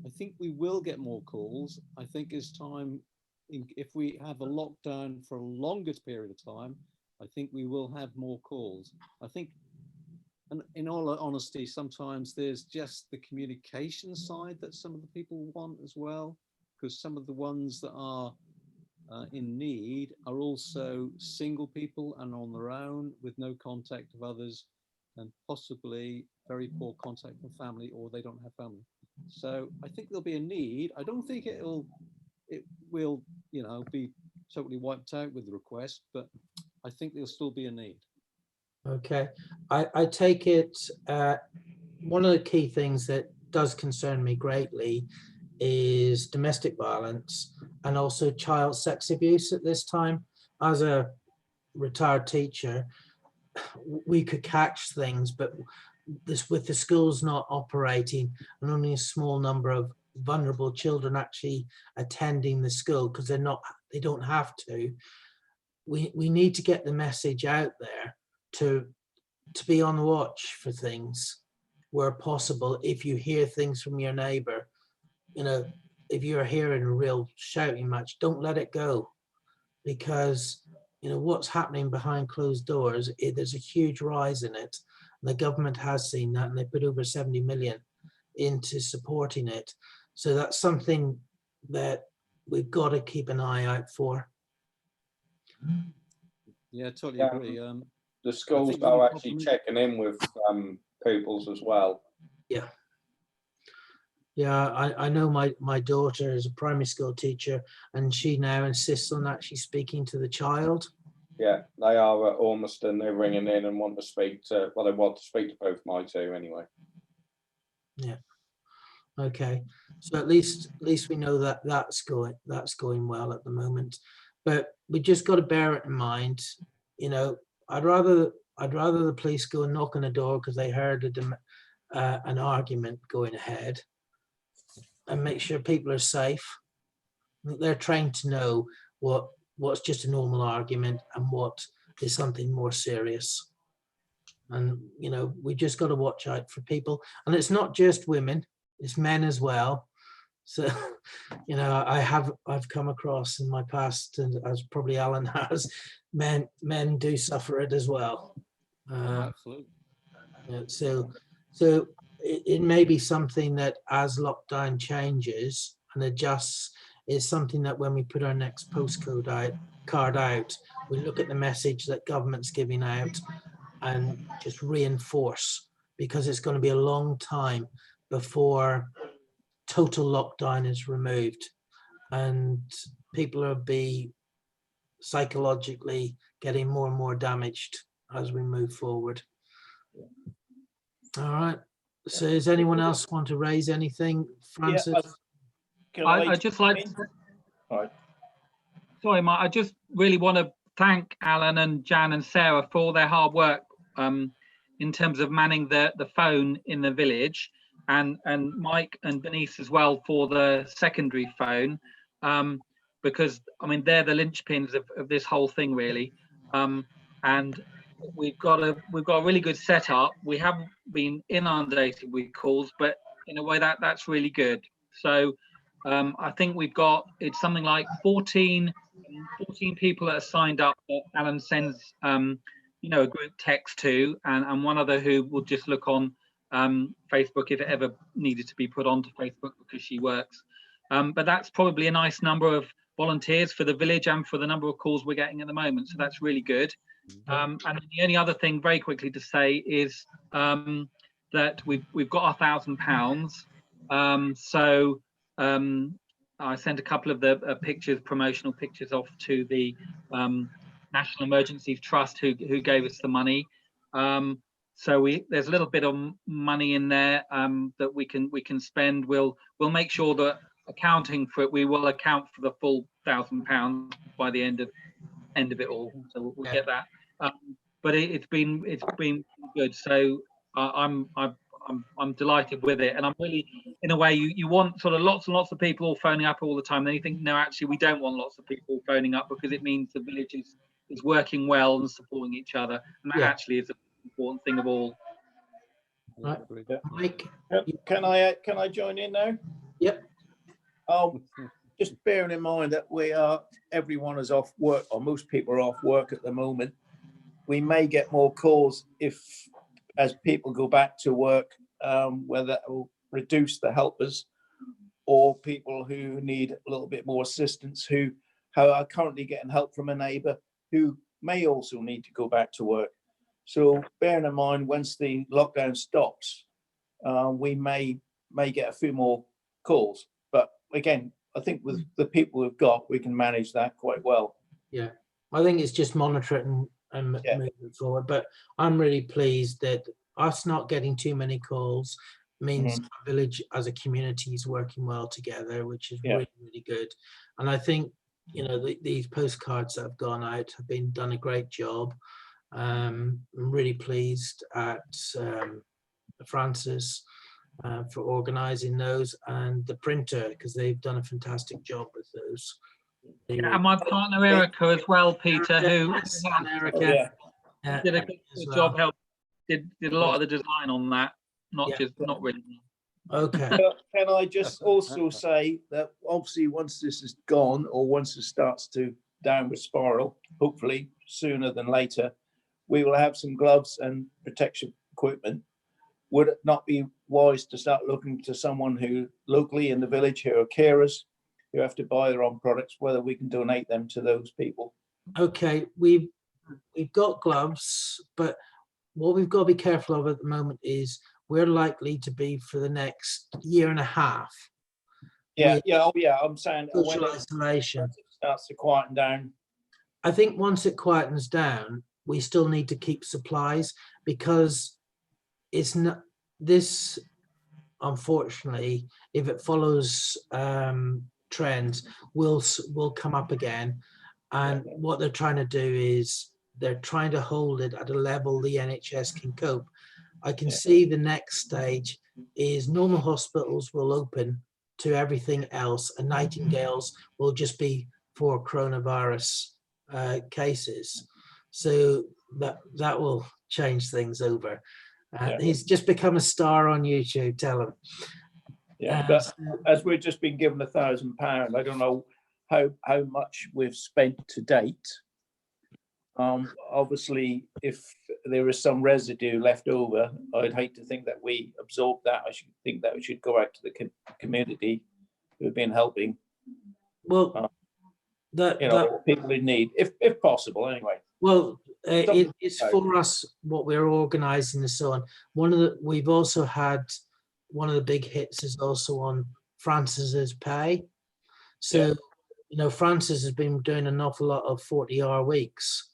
I think we will get more calls. I think as time, if we have a lockdown for a longer period of time, I think we will have more calls. I think, and in all honesty, sometimes there's just the communication side that some of the people want as well, because some of the ones that are in need are also single people and on their own with no contact of others and possibly very poor contact with family, or they don't have family. So I think there'll be a need. I don't think it will, be totally wiped out with the request, but I think there'll still be a need. Okay, I take it one of the key things that does concern me greatly is domestic violence and also child sex abuse at this time. As a retired teacher, we could catch things, but with the schools not operating and only a small number of vulnerable children actually attending the school because they don't have to, we need to get the message out there to be on watch for things where possible. If you hear things from your neighbor, if you're hearing a real shouting match, don't let it go, because what's happening behind closed doors, there's a huge rise in it. The government has seen that, and they put over 70 million into supporting it. So that's something that we've got to keep an eye out for. Yeah, totally agree. The schools are actually checking in with pupils as well. Yeah. Yeah, I know my daughter is a primary school teacher, and she now insists on actually speaking to the child. Yeah, they are at Ormiston. They're ringing in and want to speak to, well, they want to speak to both my two anyway. Yeah. Okay. So at least we know that that's going well at the moment. But we just got to bear it in mind. You know, I'd rather the police go and knock on a door because they heard an argument going ahead, and make sure people are safe. They're trained to know what's just a normal argument and what is something more serious. And, you know, we just got to watch out for people. And it's not just women, it's men as well. So, you know, I've come across in my past, and as probably Alan has, men do suffer it as well. Absolutely. So it may be something that as lockdown changes and adjusts, is something that when we put our next postcode card out, we look at the message that government's giving out and just reinforce, because it's going to be a long time before total lockdown is removed, and people will be psychologically getting more and more damaged as we move forward. All right. So does anyone else want to raise anything? Francis? I just like sorry, Mike, I just really want to thank Alan and Jan and Sarah for all their hard work in terms of manning the phone in the village, and Mike and Denise as well for the secondary phone, because I mean they're the linchpins of this whole thing really, and we've got a really good setup. We haven't been inundated with calls, but in a way that's really good. So I think it's something like 14 people that are signed up that Alan sends you know, a group text to, and one other who will just look on Facebook if it ever needed to be put onto Facebook because she works. But that's probably a nice number of volunteers for the village and for the number of calls we're getting at the moment. So that's really good. And the only other thing very quickly to say is that we've got £1,000. So I sent a couple of the promotional pictures off to the National Emergencies Trust who gave us the money. So there's a little bit of money in there that we can spend. We'll make sure that accounting for it, we will account for the full £1,000 by the end of it all. So we'll get that. But it's been good. So I'm delighted with it, and I'm really, in a way, you want sort of lots and lots of people all phoning up all the time. Then you think, no, actually, we don't want lots of people phoning up, because it means the village is working well and supporting each other, and that actually is an important thing of all. Mike, can I join in now? Yep. Just bearing in mind that everyone is off work, or most people are off work at the moment. We may get more calls as people go back to work, whether that will reduce the helpers or people who need a little bit more assistance, who are currently getting help from a neighbour who may also need to go back to work. So bearing in mind, once the lockdown stops, we may get a few more calls. But again, I think with the people we've got, we can manage that quite well. Yeah, I think it's just monitor it and move it forward. But I'm really pleased that us not getting too many calls means our village as a community is working well together, which is really, really good. And I think, you know, these postcards that have gone out have done a great job. I'm really pleased at Francis for organising those, and the printer, because they've done a fantastic job with those. Yeah, and my partner Erica as well, Peter, who Erica did a good job. Did a lot of the design on that, not really. Okay. Can I just also say that obviously once this is gone, or once it starts to downward spiral, hopefully sooner than later, we will have some gloves and protection equipment. Would it not be wise to start looking to someone who locally in the village, who are carers, who have to buy their own products, whether we can donate them to those people? Okay, we've got gloves, but what we've got to be careful of at the moment is we're likely to be for the next year and a half. Yeah, with yeah, oh yeah, I'm saying when social it isolation. starts to quieten down. I think once it quietens down, we still need to keep supplies, because it's not this, unfortunately, if it follows trends, will come up again. And what they're trying to do is they're trying to hold it at a level the NHS can cope. I can see the next stage is normal hospitals will open to everything else, and Nightingales will just be for coronavirus cases. So that will change things over. He's just become a star on YouTube, tell him. Yeah, but as we've just been given £1,000, I don't know how much we've spent to date. Obviously, if there is some residue left over, I'd hate to think that we absorb that. I should think that we should go out to the community who've been helping. Well, people in need, if possible, anyway. Well, it's for us what we're organising and so on. We've also had one of the big hits is also on Francis's pay. So, Francis has been doing an awful lot of 40-hour weeks.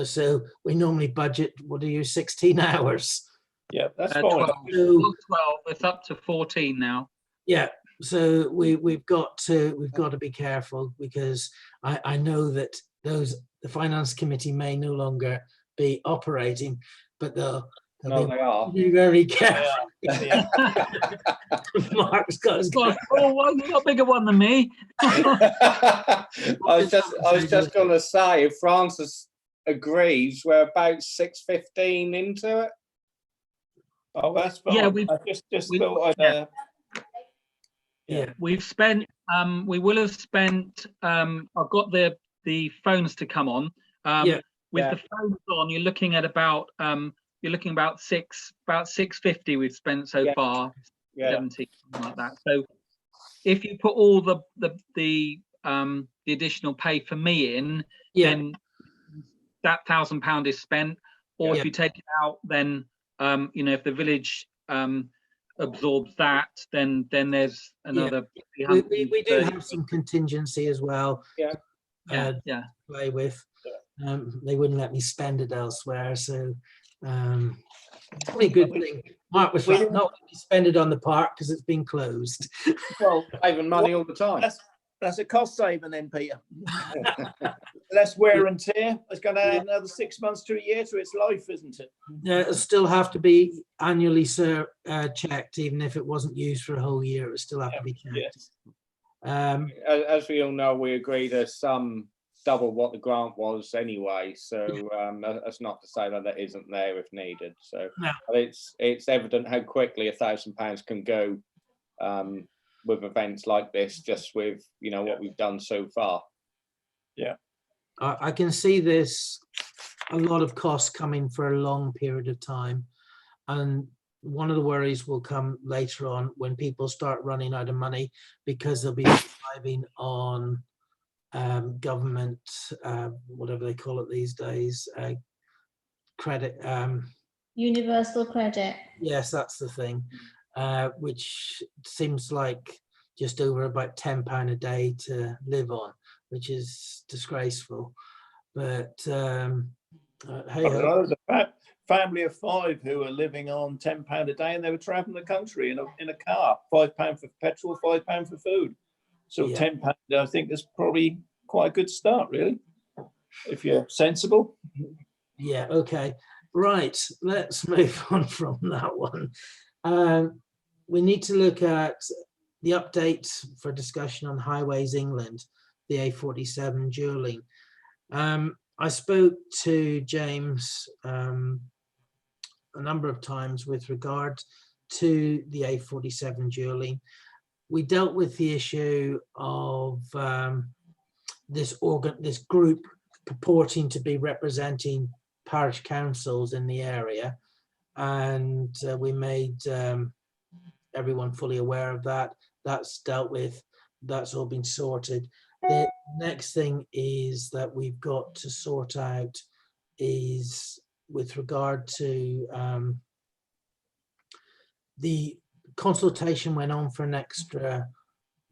So we normally budget, 16 hours. Yeah, that's 12. fine. 12. It's up to 14 now. Yeah. So we've got to be careful, because I know that the finance committee may no longer be operating, but they'll be very careful. Mark's got his well, you got a bigger one than me. I was just going to say, if Francis agrees, we're about 6:15 into it. Oh, that's fine. Yeah, we've spent. We will have spent. I've got the phones to come on. With the phones on, you're looking at about. You're looking about 650 we've spent so far. 70, something like that. So, if you put all the additional pay for me in, then that £1,000 is spent. Or if you take it out, then if the village absorbs that, then there's another. We do have some contingency as well. To play with. They wouldn't let me spend it elsewhere, so a good thing. Mark was right, not let me spend it on the park because it's been closed. Well, saving money all the time. That's a cost saving then, Peter. Less wear and tear. It's going to add another 6 months to a year to its life, isn't it? Yeah, it'll still have to be annually checked, even if it wasn't used for a whole year. It would still have to be checked. Yes. As we all know, we agree there's some double what the grant was anyway, so that's not to say that that isn't there if needed. So it's evident how quickly £1,000 can go with events like this, just with what we've done so far. I can see this a lot of costs coming for a long period of time, and one of the worries will come later on when people start running out of money, because they'll be surviving on government, whatever they call it these days, credit. Universal credit. Yes, that's the thing, which seems like just over about £10 a day to live on, which is disgraceful. But hey, there's a family of 5 who are living on £10 a day, and they were traveling the country in a car. £5 for petrol, £5 for food. So £10, I think, is probably quite a good start, really, if you're sensible. Yeah. Okay. Right. Let's move on from that one. We need to look at the update for discussion on Highways England, the A47 dualling. I spoke to James a number of times with regard to the A47 dualling. We dealt with the issue of this group purporting to be representing parish councils in the area, and we made everyone fully aware of that. That's dealt with. That's all been sorted. The next thing is that we've got to sort out is with regard to the consultation went on for an extra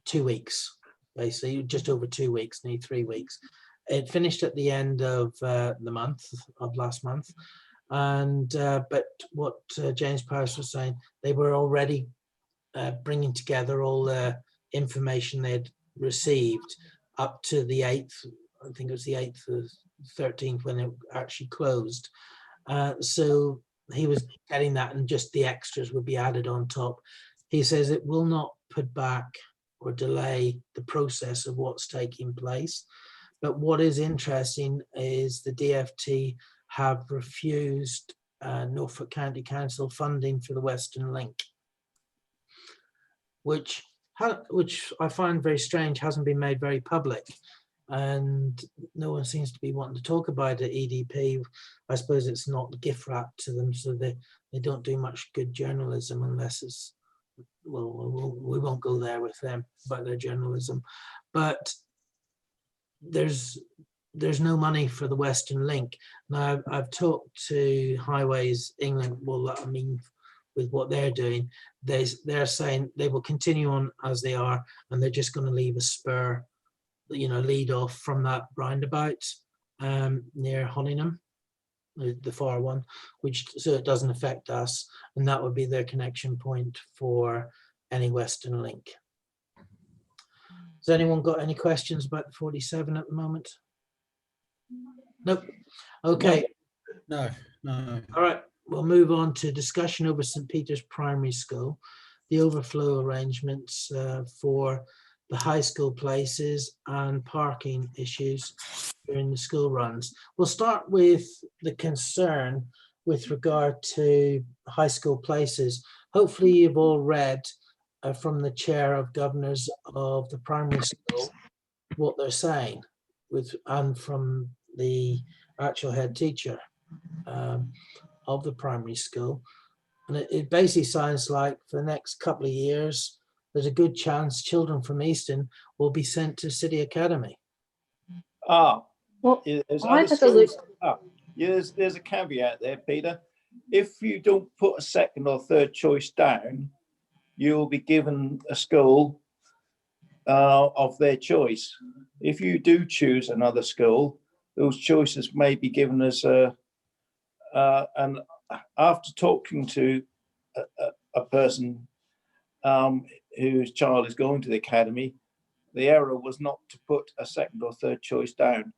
2 weeks, basically just over 2 weeks, nearly 3 weeks. It finished at the end of the month of last month. And but what James Parish was saying, they were already bringing together all the information they'd received up to the 8th, I think it was the 8th or 13th when it actually closed. So he was getting that, and just the extras would be added on top. He says it will not put back or delay the process of what's taking place. But what is interesting is the DfT have refused Norfolk County Council funding for the Western Link, which I find very strange, hasn't been made very public, and no one seems to be wanting to talk about it. EDP, I suppose it's not gift wrapped to them, so they don't do much good journalism unless it's, well, we won't go there with them about their journalism, but there's no money for the Western Link. Now, I've talked to Highways England, well, I mean, with what they're doing, they're saying they will continue on as they are, and they're just going to leave a spur, lead off from that roundabout near Honningham, the far one, so it doesn't affect us, and that would be their connection point for any Western Link. Has anyone got any questions about the 47 at the moment? Nope. Okay. No. All right. We'll move on to discussion over St. Peter's Primary School, the overflow arrangements for the high school places and parking issues during the school runs. We'll start with the concern with regard to high school places. Hopefully you've all read from the chair of governors of the primary school what they're saying, and from the actual head teacher of the primary school. And it basically sounds like for the next couple of years, there's a good chance children from Easton will be sent to City Academy. Well, there's there's a caveat there, Peter. If you don't put a second or third choice down, you'll be given a school of their choice. If you do choose another school, those choices may be given as and after talking to a person whose child is going to the academy, the error was not to put a second or third choice down.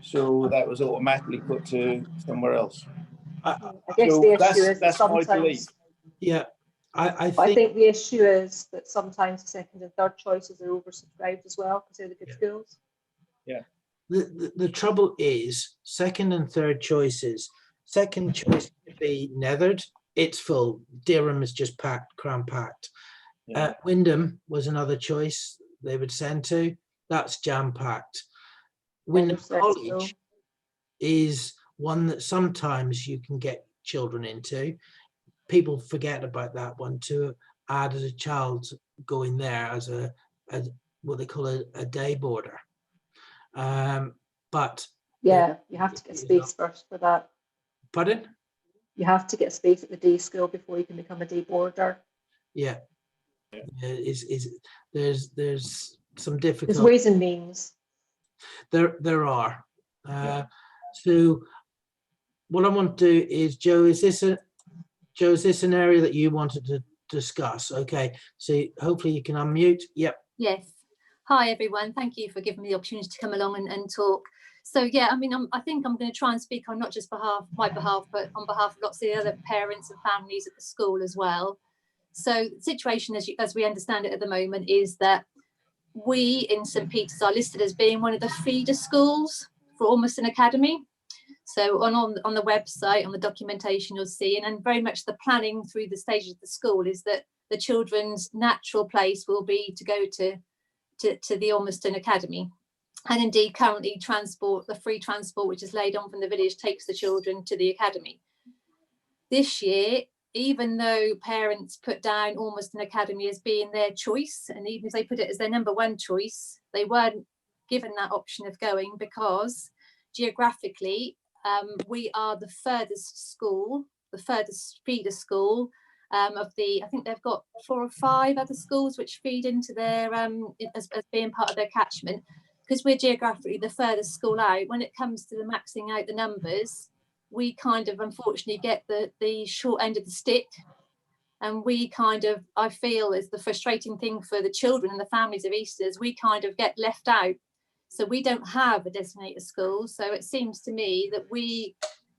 So that was automatically put to somewhere else. I guess so the issue is that's my belief. sometimes, Yeah, I think the issue is that sometimes the second and third choices are oversubscribed as well because they're the good schools. Yeah. The trouble is second and third choices. Second choice would be Nethered. It's full. Durham is just packed, cram-packed. Yeah. Wyndham was another choice they would send to. That's jam-packed. Wyndham College is one that sometimes you can get children into. People forget about that one to add as a child going there as what they call a day boarder. But yeah, you have to get space first for that. Pardon? You have to get space at the day school before you can become a day boarder. Yeah. There's some difficult. There's ways and means. There are. So what I want to do is, Joe, is this an area that you wanted to discuss? Okay, so hopefully you can unmute. Yep. Yes. Hi everyone. Thank you for giving me the opportunity to come along and talk. So yeah, I mean, I think I'm going to try and speak on not just my behalf, but on behalf of lots of the other parents and families at the school as well. So the situation, as we understand it at the moment, is that we in St. Peter's are listed as being one of the feeder schools for Ormiston Academy. So on the website, on the documentation you'll see, and very much the planning through the stages of the school is that the children's natural place will be to go to the Ormiston Academy. And indeed, currently the free transport, which is laid on from the village, takes the children to the academy. This year, even though parents put down Ormiston Academy as being their choice, and even if they put it as their number one choice, they weren't given that option of going because geographically, we are the furthest school, the furthest feeder school, of the, I think they've got 4 or 5 other schools which feed into their, as being part of their catchment. Because we're geographically the furthest school out, when it comes to the maxing out the numbers, we kind of unfortunately get the short end of the stick. And we kind of, I feel, is the frustrating thing for the children and the families of Easters, we kind of get left out. So we don't have a designated school. So it seems to me that we,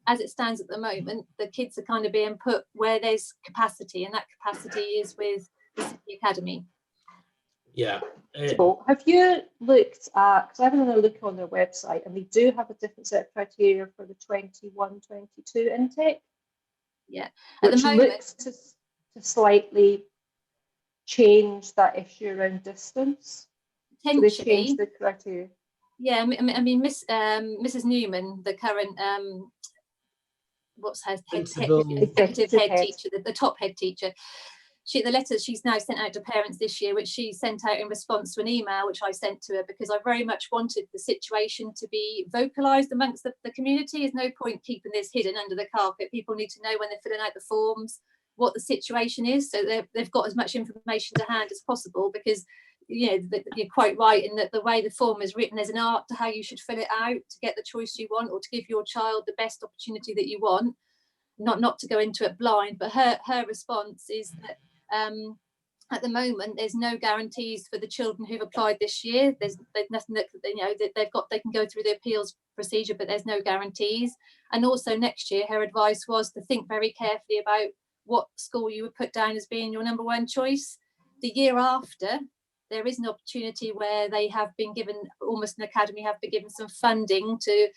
as it stands at the moment, the kids are kind of being put where there's capacity, and that capacity is with the City Academy. Yeah. So have you looked at, because I have another look on their website, and they do have a different set of criteria for the 21-22 intake. Yeah, at which the moment, looks to slightly change that issue around distance. So they changed the criteria. Yeah, I mean, Mrs. Newman, the current what's her executive head teacher, the top head teacher. The letters she's now sent out to parents this year, which she sent out in response to an email which I sent to her, because I very much wanted the situation to be vocalised amongst the community. There's no point keeping this hidden under the carpet. People need to know when they're filling out the forms what the situation is, so they've got as much information to hand as possible, because you know you're quite right in that the way the form is written, there's an art to how you should fill it out to get the choice you want, or to give your child the best opportunity that you want, not to go into it blind. But her response is that at the moment there's no guarantees for the children who've applied this year. There's nothing that, you know, that they can go through the appeals procedure, but there's no guarantees. And also next year her advice was to think very carefully about what school you would put down as being your number 1 choice. The year after, there is an opportunity where they have been given, almost an academy have been given some funding to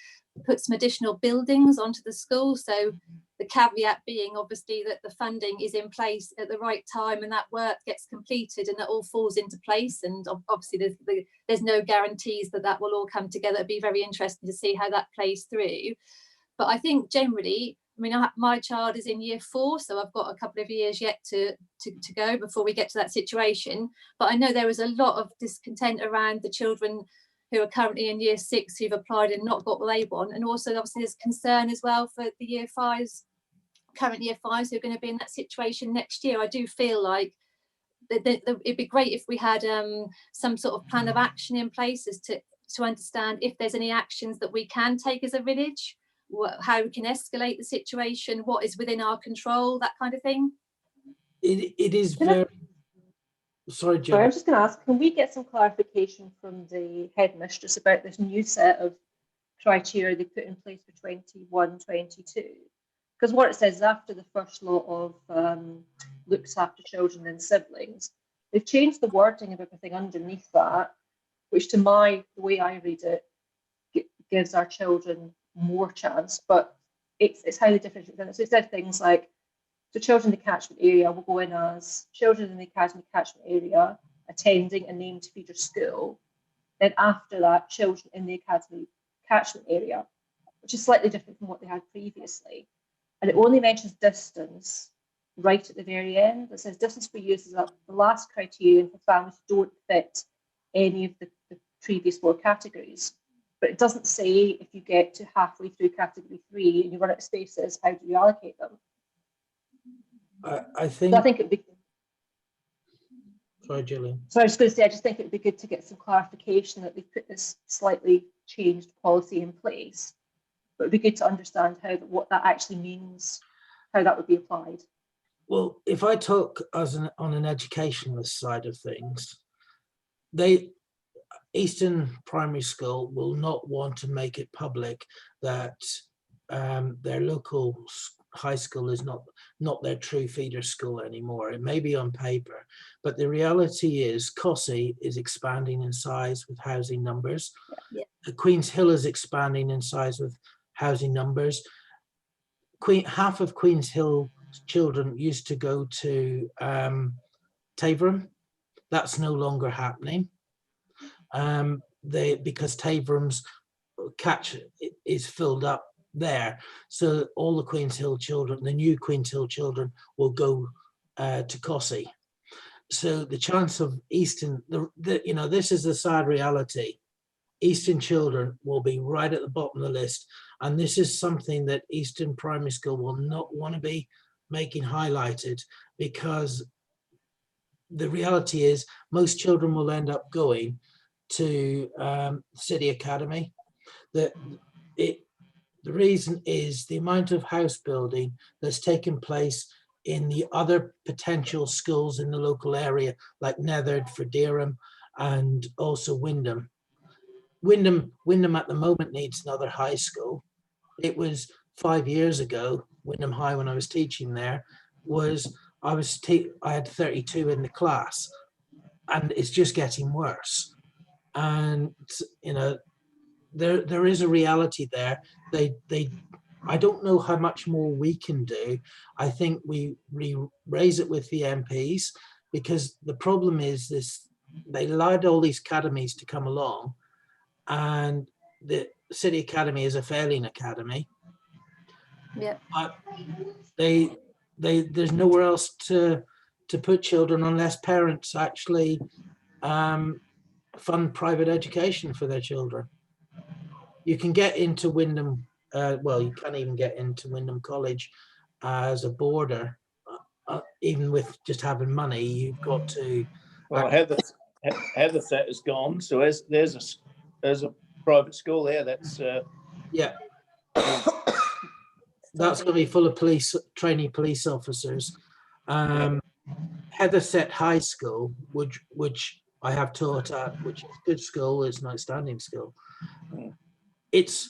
put some additional buildings onto the school. So the caveat being obviously that the funding is in place at the right time and that work gets completed and that all falls into place. And obviously there's no guarantees that will all come together. It'd be very interesting to see how that plays through. But I think generally, I mean, my child is in year 4, so I've got a couple of years yet to go before we get to that situation. But I know there is a lot of discontent around the children who are currently in year 6 who've applied and not got what they want. And also obviously there's concern as well for the year 5s, current year 5s who are going to be in that situation next year. I do feel like it'd be great if we had some sort of plan of action in place as to understand if there's any actions that we can take as a village, how we can escalate the situation, what is within our control, that kind of thing. It is very... Sorry, Joe. I was just going to ask, can we get some clarification from the headmistress about this new set of criteria they put in place for 21-22? Because what it says is after the first lot of looks after children and siblings, they've changed the wording of everything underneath that, which to the way I read it, gives our children more chance, but it's highly different. So it said things like, so children in the catchment area will go in as children in the academy catchment area attending a named feeder school. Then after that, children in the academy catchment area, which is slightly different from what they had previously. And it only mentions distance right at the very end. It says distance for use is the last criterion for families who don't fit any of the previous 4 categories. But it doesn't say if you get to halfway through category 3 and you run out of spaces, how do you allocate them? I think it would be. Sorry, Gillian. So I was going to say, I just think it would be good to get some clarification that they put this slightly changed policy in place. But it'd be good to understand what that actually means, how that would be applied. Well, if I talk on an educationalist side of things, Easton Primary School will not want to make it public that their local high school is not their true feeder school anymore. It may be on paper, but the reality is Cossey is expanding in size with housing numbers. Yeah. Queen's Hill is expanding in size with housing numbers. Half of Queen's Hill children used to go to Taverham. That's no longer happening. Because Taverham's catch is filled up there, so all the Queen's Hill children, the new Queen's Hill children, will go to Cossey. So the chance of Easton, this is the sad reality. Easton children will be right at the bottom of the list, and this is something that Easton Primary School will not want to be making highlighted, because the reality is most children will end up going to City Academy. The reason is the amount of house building that's taken place in the other potential schools in the local area, like Netherd, Dereham, and also Windham. Windham at the moment needs another high school. It was 5 years ago, Windham High, when I was teaching there, I had 32 in the class, and it's just getting worse. And you know, there is a reality there. I don't know how much more we can do. I think we raise it with the MPs, because the problem is this: they allowed all these academies to come along, and the City Academy is a failing academy. Yeah. But there's nowhere else to put children unless parents actually fund private education for their children. You can get into Windham, well, you can't even get into Windham College as a boarder, even with just having money. You've got to. Well, Heatherset is gone, so there's a private school there that's yeah. That's going to be full of trainee police officers. Heatherset High School, which I have taught at, which is a good school, it's an outstanding school. It's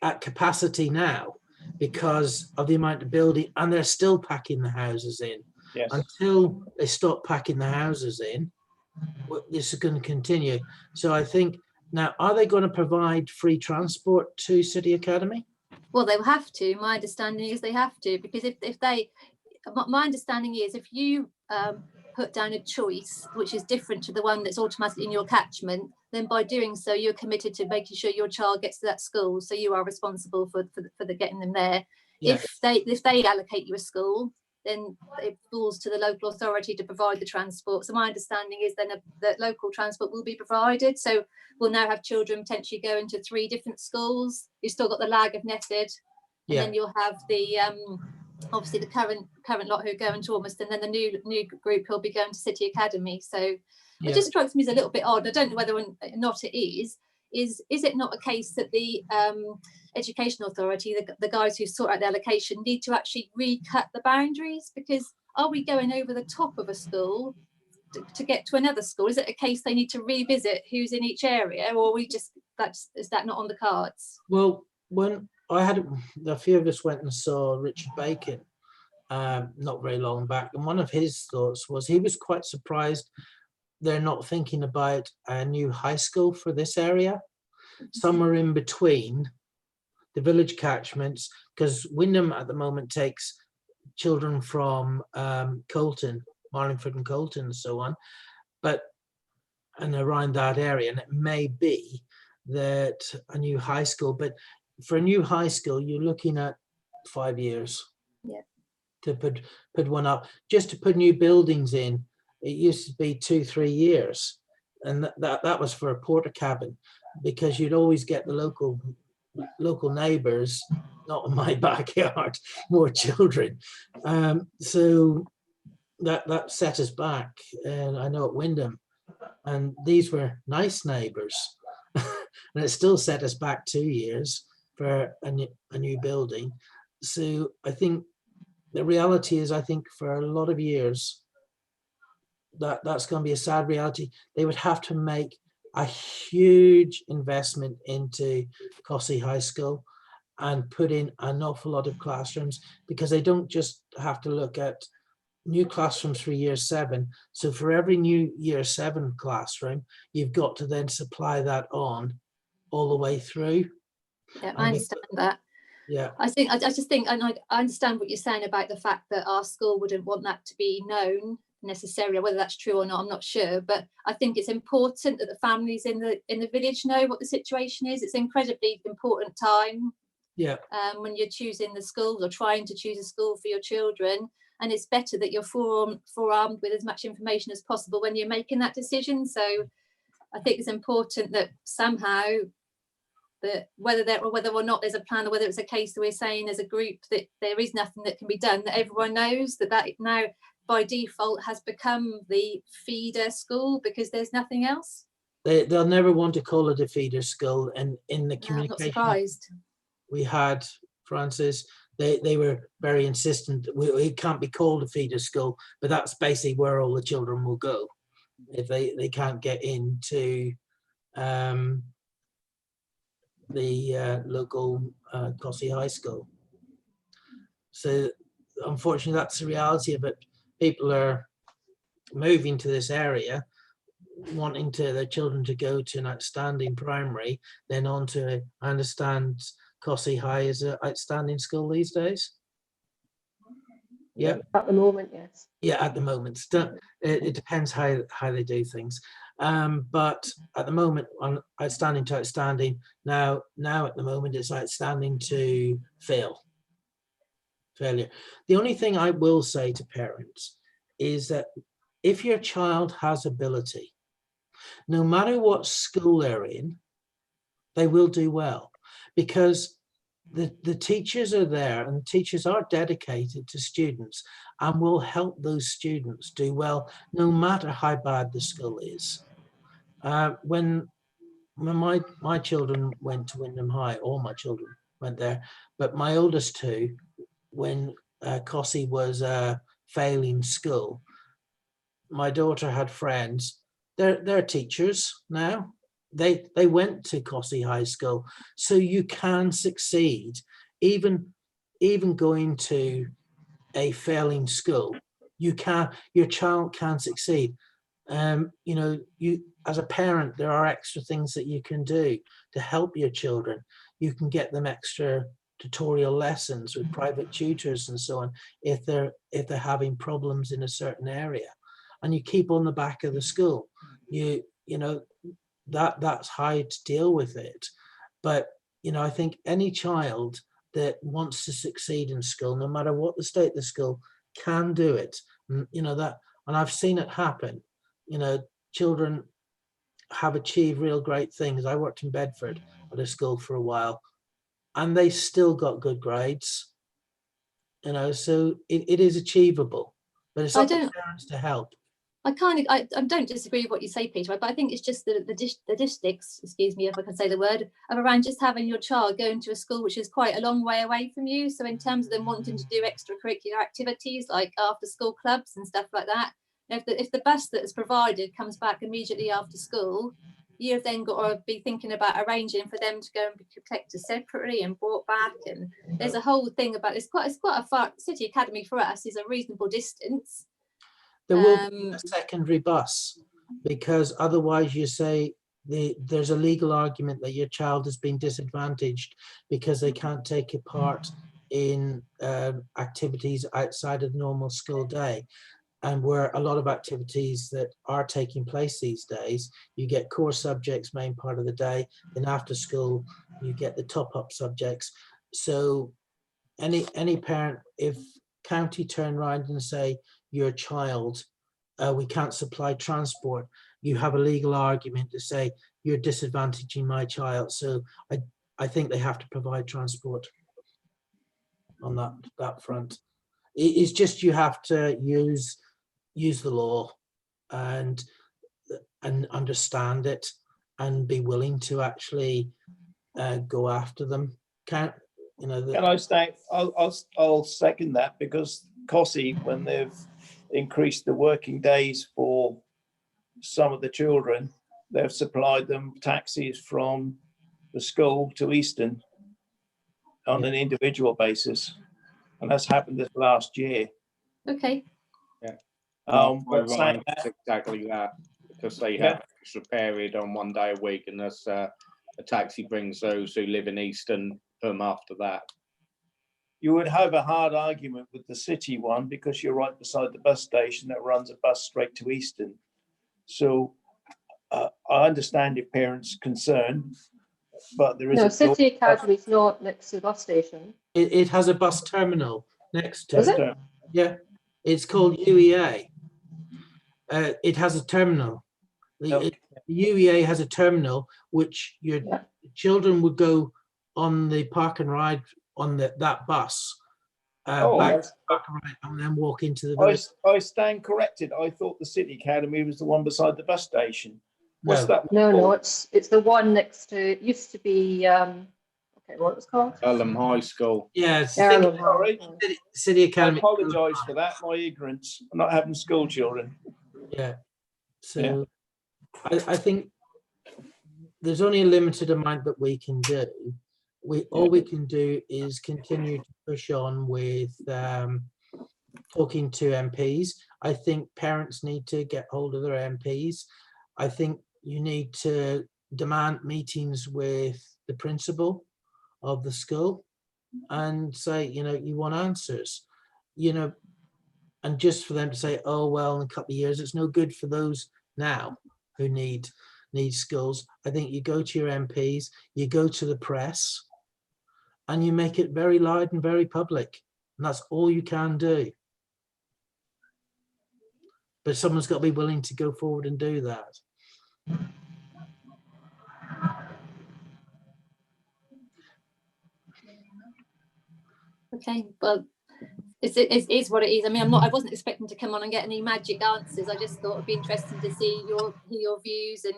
at capacity now because of the amount of building, and they're still packing the houses in. Yes. Until they stop packing the houses in, this is going to continue. So I think now, are they going to provide free transport to City Academy? Well, they will have to. My understanding is they have to, because if they, my understanding is if you put down a choice which is different to the one that's automatically in your catchment, then by doing so, you're committed to making sure your child gets to that school. So you are responsible for the getting them there. Yeah. If they allocate you a school, then it falls to the local authority to provide the transport. So my understanding is then that local transport will be provided. So we'll now have children potentially going to 3 different schools. You've still got the lag of Netherd, and then you'll have the obviously the current lot who are going to Ormiston, and then the new group who'll be going to City Academy. So it just strikes me as a little bit odd. I don't know whether or not it is. Is it not a case that the education authority, the guys who sort out the allocation, need to actually recut the boundaries? Because are we going over the top of a school to get to another school? Is it a case they need to revisit who's in each area, or is that not on the cards? Well, when I had a few of us went and saw Richard Bacon not very long back, and one of his thoughts was he was quite surprised they're not thinking about a new high school for this area, somewhere in between the village catchments, because Windham at the moment takes children from Colton, Marlingford and Colton and so on, and around that area. And it may be that a new high school, but for a new high school, you're looking at 5 years to put one up. Just to put new buildings in, it used to be 2-3 years, and that was for a porter cabin, because you'd always get the local neighbors, not in my backyard, more children. So that set us back, and I know at Windham, and these were nice neighbors, and it still set us back 2 years for a new building. So I think the reality is, I think for a lot of years, that's going to be a sad reality. They would have to make a huge investment into Cossey High School and put in an awful lot of classrooms, because they don't just have to look at new classrooms for year 7. So for every new year 7 classroom, you've got to then supply that on all the way through. Yeah, I understand that. Yeah, I just think, and I understand what you're saying about the fact that our school wouldn't want that to be known necessarily. Whether that's true or not, I'm not sure, but I think it's important that the families in the village know what the situation is. It's an incredibly important time when you're choosing the schools or trying to choose a school for your children, and it's better that you're forearmed with as much information as possible when you're making that decision. So I think it's important that somehow that whether or not there's a plan, or whether it's a case that we're saying as a group that there is nothing that can be done, that everyone knows that now by default has become the feeder school because there's nothing else. They'll never want to call it a feeder school, and in the No, I'm not communication surprised. we had, Francis, they were very insistent that it can't be called a feeder school, but that's basically where all the children will go if they can't get into the local Cossey High School. So unfortunately, that's the reality of it. People are moving to this area, wanting their children to go to an outstanding primary, then on to, I understand, Cossey High is an outstanding school these days. Yeah. At the moment, yes. Yeah, at the moment. It depends how they do things. But at the moment, on outstanding to outstanding, now at the moment it's outstanding to failure. The only thing I will say to parents is that if your child has ability, no matter what school they're in, they will do well, because the teachers are there, and teachers are dedicated to students and will help those students do well, no matter how bad the school is. When my children went to Wyndham High, all my children went there, but my oldest two, when Cossey was a failing school, my daughter had friends. They're teachers now. They went to Cossey High School, so you can succeed, even going to a failing school. Your child can succeed. You know, you as a parent, there are extra things that you can do to help your children. You can get them extra tutorial lessons with private tutors and so on if they're having problems in a certain area, and you keep on the back of the school. You know that's how to deal with it. But you know, I think any child that wants to succeed in school, no matter what the state of the school, can do it. You know that, and I've seen it happen. You know, children have achieved real great things. I worked in Bedford at a school for a while, and they still got good grades. You know, so it is achievable, but it's up to parents to help. I don't disagree with what you say, Peter, but I think it's just the logistics, excuse me if I can say the word, of around just having your child going to a school which is quite a long way away from you. So in terms of them wanting to do extracurricular activities like after school clubs and stuff like that, if the bus that is provided comes back immediately after school, you've then got to be thinking about arranging for them to go and be collected separately and brought back. And there's a whole thing about it's quite a far. City Academy for us is a reasonable distance. There will be a secondary bus, because otherwise you say there's a legal argument that your child has been disadvantaged because they can't take a part in activities outside of the normal school day. And where a lot of activities that are taking place these days, you get core subjects main part of the day, then after school you get the top-up subjects. So any parent, if county turn around and say your child, we can't supply transport, you have a legal argument to say you're disadvantaging my child. So I think they have to provide transport on that front. It's just you have to use the law and understand it and be willing to actually go after them. Can I say I'll second that, because Cossey, when they've increased the working days for some of the children, they've supplied them taxis from the school to Easton on an individual basis, and that's happened this last year. Okay. Yeah. But saying that's exactly that, because they have extra period on one day a week, and that's a taxi brings those who live in Easton home after that. You would have a hard argument with the city one, because you're right beside the bus station that runs a bus straight to Easton. So I understand your parents' concern, but there is no, City Academy is not next to the bus station. It has a bus terminal next to it. it. Yeah, it's called UEA. It has a terminal. The UEA has a terminal which your children would go on the park and ride on that bus back to the park and ride, and then walk into the village. I stand corrected. I thought the City Academy was the one beside the bus station. What's that one No, called? it's the one next to. It used to be. Okay, what was it called? Elm High School. Yeah, Sorry. City I Academy. apologise for that. My ignorance. I'm not having school children. Yeah. So I think there's only a limited amount that we can do. All we can do is continue to push on with talking to MPs. I think parents need to get hold of their MPs. I think you need to demand meetings with the principal of the school and say, you want answers, and just for them to say, oh, well, in a couple of years, it's no good for those now who need schools. I think you go to your MPs, you go to the press, and you make it very loud and very public. And that's all you can do. But someone's got to be willing to go forward and do that. Okay, well, it is what it is. I mean, I wasn't expecting to come on and get any magic answers. I just thought it'd be interesting to hear your views and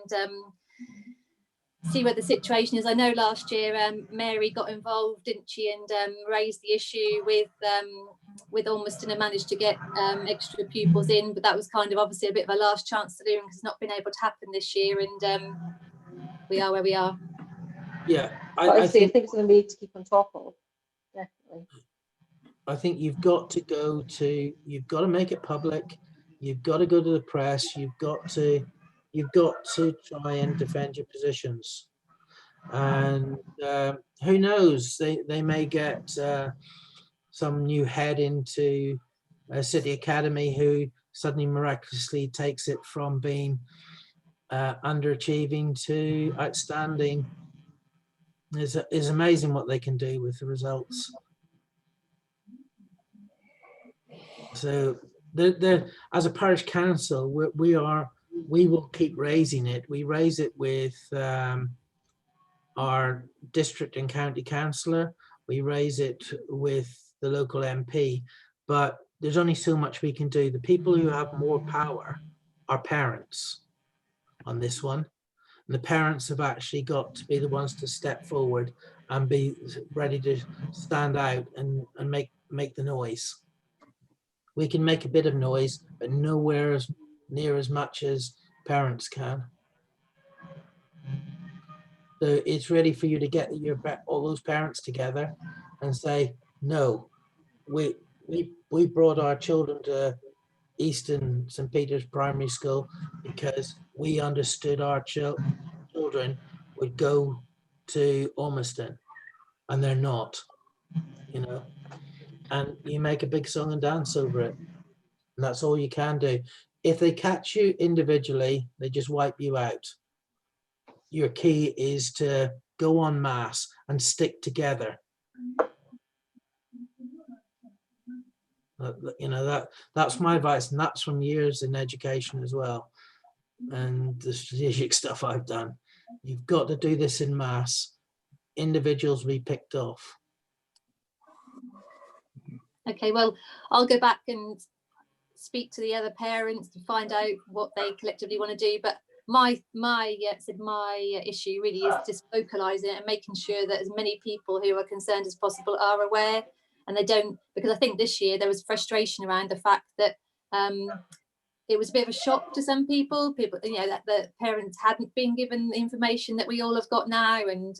see where the situation is. I know last year Mary got involved, didn't she, and raised the issue with Ormiston and managed to get extra pupils in, but that was kind of obviously a bit of a last chance to do because it's not been able to happen this year, and we are where we are. Yeah, I think it's something we need to keep on top of. Definitely. I think you've got to make it public. You've got to go to the press. You've got to try and defend your positions. And who knows? They may get some new head into City Academy who suddenly miraculously takes it from being underachieving to outstanding. It's amazing what they can do with the results. So as a parish council, we will keep raising it. We raise it with our district and county councillor. We raise it with the local MP, but there's only so much we can do. The people who have more power are parents on this one. And the parents have actually got to be the ones to step forward and be ready to stand out and make the noise. We can make a bit of noise, but nowhere as near as much as parents can. So it's ready for you to get all those parents together and say, no, we brought our children to Easton St. Peter's Primary School because we understood our children would go to Ormiston, and they're not, and you make a big song and dance over it. And that's all you can do. If they catch you individually, they just wipe you out. Your key is to go en masse and stick together. That's my advice, and that's from years in education as well, and the strategic stuff I've done. You've got to do this in mass. Individuals will be picked off. Okay, well, I'll go back and speak to the other parents to find out what they collectively want to do. But my issue really is just vocalising it and making sure that as many people who are concerned as possible are aware, and they don't, because I think this year there was frustration around the fact that it was a bit of a shock to some people, that the parents hadn't been given the information that we all have got now, and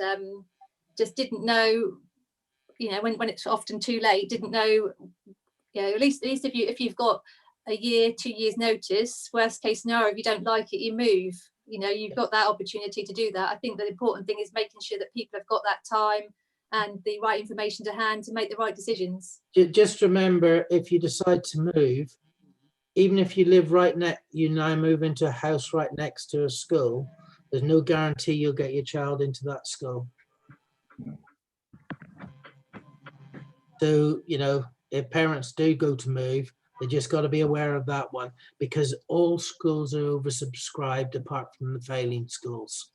just didn't know, when it's often too late, didn't know, at least if you've got a year, 2 years notice, worst case scenario, if you don't like it, you move. You've got that opportunity to do that. I think the important thing is making sure that people have got that time and the right information to hand to make the right decisions. Just remember, if you decide to move, even if you live you now move into a house right next to a school, there's no guarantee you'll get your child into that school. So, if parents do go to move, They just got to be aware of that one, because all schools are oversubscribed apart from the failing schools.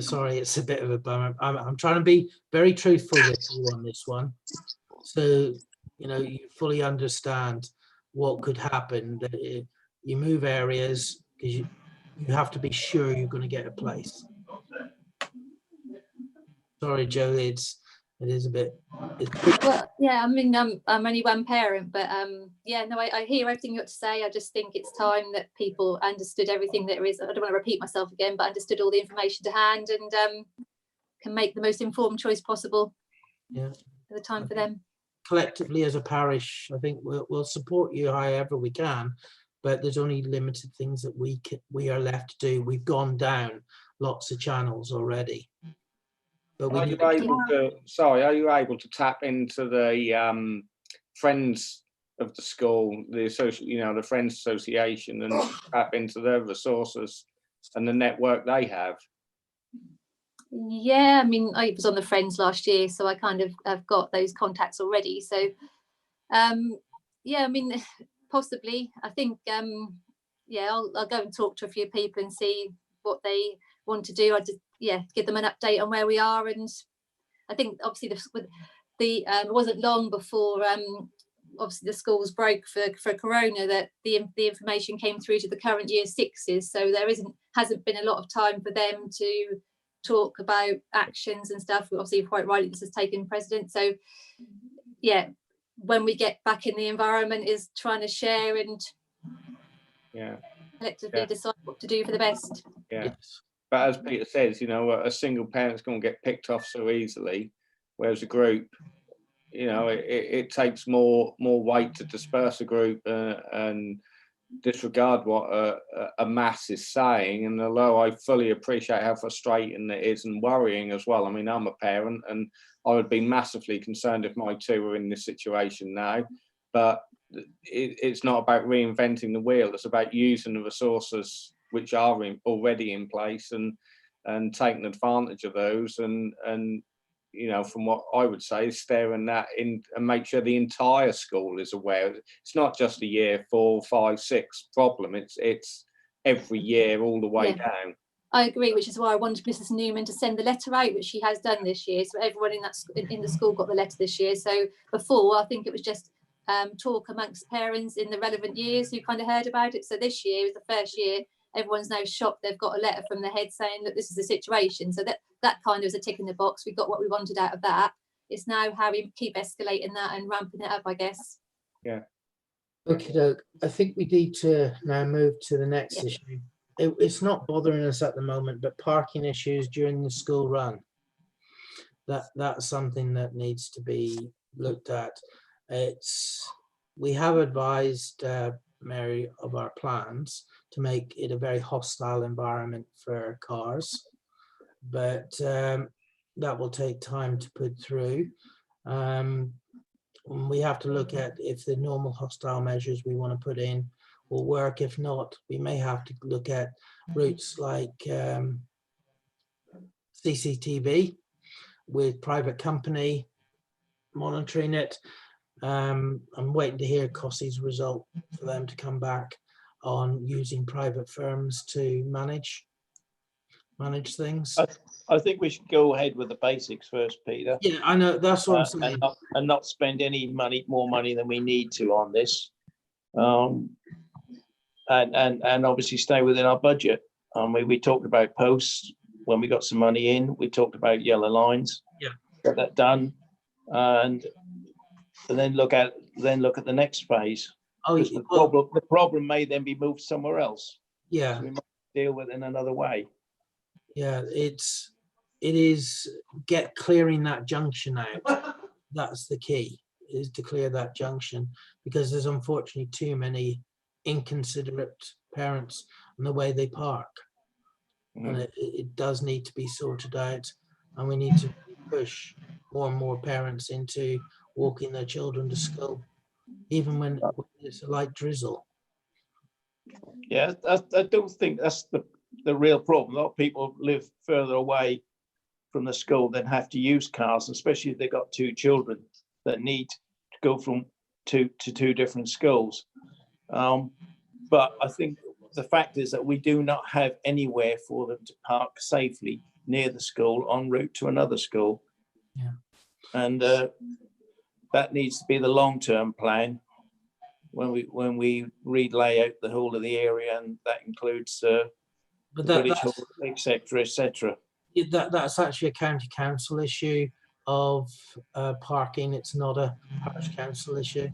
Sorry, it's a bit of a bummer. I'm trying to be very truthful with you on this one. So, you know, you fully understand what could happen, that you move areas because you have to be sure you're going to get a place. Sorry, Joe, it is a bit. Well, yeah, I mean, I'm only one parent, but yeah, no, I hear everything you got to say. I just think it's time that people understood everything that there is. I don't want to repeat myself again, but understood all the information to hand and can make the most informed choice possible. Yeah, at the time for them. Collectively, as a parish, I think we'll support you however we can, but there's only limited things that we are left to do. We've gone down lots of channels already. But are you able to tap into the friends of the school, the the Friends Association, and tap into their resources and the network they have? Yeah, I mean, I was on the Friends last year, so I kind of have got those contacts already. So, yeah, I mean, possibly. I think, yeah, I'll go and talk to a few people and see what they want to do. I just, yeah, give them an update on where we are. And I think obviously it wasn't long before obviously the schools broke for Corona that the information came through to the current year sixes. So there hasn't been a lot of time for them to talk about actions and stuff. Obviously, quite rightly, this has taken precedent. So yeah, when we get back in the environment is trying to share and collectively decide what to do for the best. Yeah. But as Peter says, a single parent's going to get picked off so easily, whereas a group, it takes more weight to disperse a group and disregard what a mass is saying. And although I fully appreciate how frustrating it is and worrying as well, I mean, I'm a parent and I would be massively concerned if my two were in this situation now. But it's not about reinventing the wheel. It's about using the resources which are already in place and taking advantage of those and from what I would say is staring that in and make sure the entire school is aware. It's not just a year 4, 5, 6 problem. It's every year all the way down. I agree, which is why I wanted Mrs. Newman to send the letter out, which she has done this year. So everyone in the school got the letter this year. So before, I think it was just talk amongst parents in the relevant years who kind of heard about it. So this year was the first year. Everyone's now shocked they've got a letter from the head saying that this is the situation. So that kind of is a tick in the box. We got what we wanted out of that. It's now how we keep escalating that and ramping it up, I guess. Yeah. Okay, doke. I think we need to now move to the next issue. It's not bothering us at the moment, but parking issues during the school run. That's something that needs to be looked at. We have advised Mary of our plans to make it a very hostile environment for cars, but that will take time to put through. We have to look at if the normal hostile measures we want to put in will work. If not, we may have to look at routes like CCTV with private company monitoring it. I'm waiting to hear COSSI's result for them to come back on using private firms to manage things. I think we should go ahead with the basics first, Peter. Yeah, I know, that's what I'm saying. And not spend any more money than we need to on this. And obviously stay within our budget. We talked about posts when we got some money in. We talked about yellow lines. Yeah. Get that done. And then look at the next phase. Oh, the problem may then be moved somewhere else. Yeah. So we might deal with it in another way. Yeah, it is clearing that junction out. That's the key, is to clear that junction, because there's unfortunately too many inconsiderate parents and the way they park. And it does need to be sorted out, and we need to push more and more parents into walking their children to school, even when it's a light drizzle. Yeah, I don't think that's the real problem. A lot of people live further away from the school than have to use cars, especially if they've got 2 children that need go from to two different schools. But I think the fact is that we do not have anywhere for them to park safely near the school en route to another school. Yeah. And that needs to be the long-term plan when we relay out the whole of the area, and that includes But the village hall, etc., etc. that's actually a county council issue of parking. It's not a parish council issue.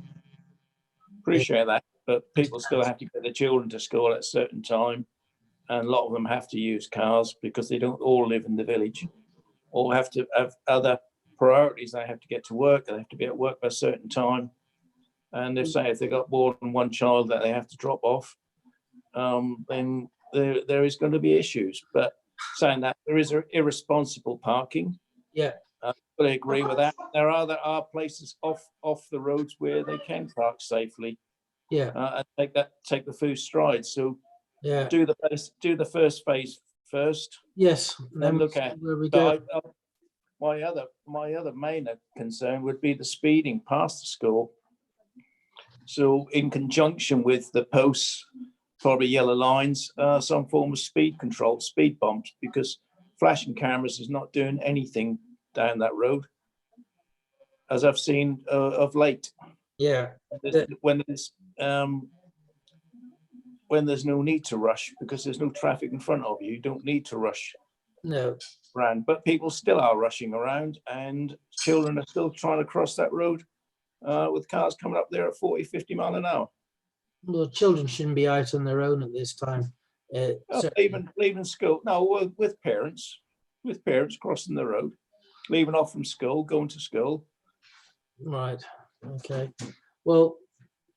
Appreciate that, but people still have to get their children to school at a certain time, and a lot of them have to use cars because they don't all live in the village, or have to have other priorities. They have to get to work. They have to be at work by a certain time, and if they've got more than one child that they have to drop off, then there is going to be issues. But saying that, there is irresponsible parking. Yeah. But I agree with that. There are places off the roads where they can park safely. Yeah. And take the first stride. So yeah, do the first phase first. Yes. Then look at where we go. My other main concern would be the speeding past the school. So in conjunction with the posts, probably yellow lines, some form of speed control, speed bumps, because flashing cameras is not doing anything down that road, as I've seen of late. Yeah. When there's no need to rush because there's no traffic in front of you, you don't need to rush. No. Around, but people still are rushing around, and children are still trying to cross that road with cars coming up there at 40, 50 mile an hour. Well, children shouldn't be out on their own at this time. Leaving school, no, with parents crossing the road, leaving off from school, going to school. Right. Okay. Well,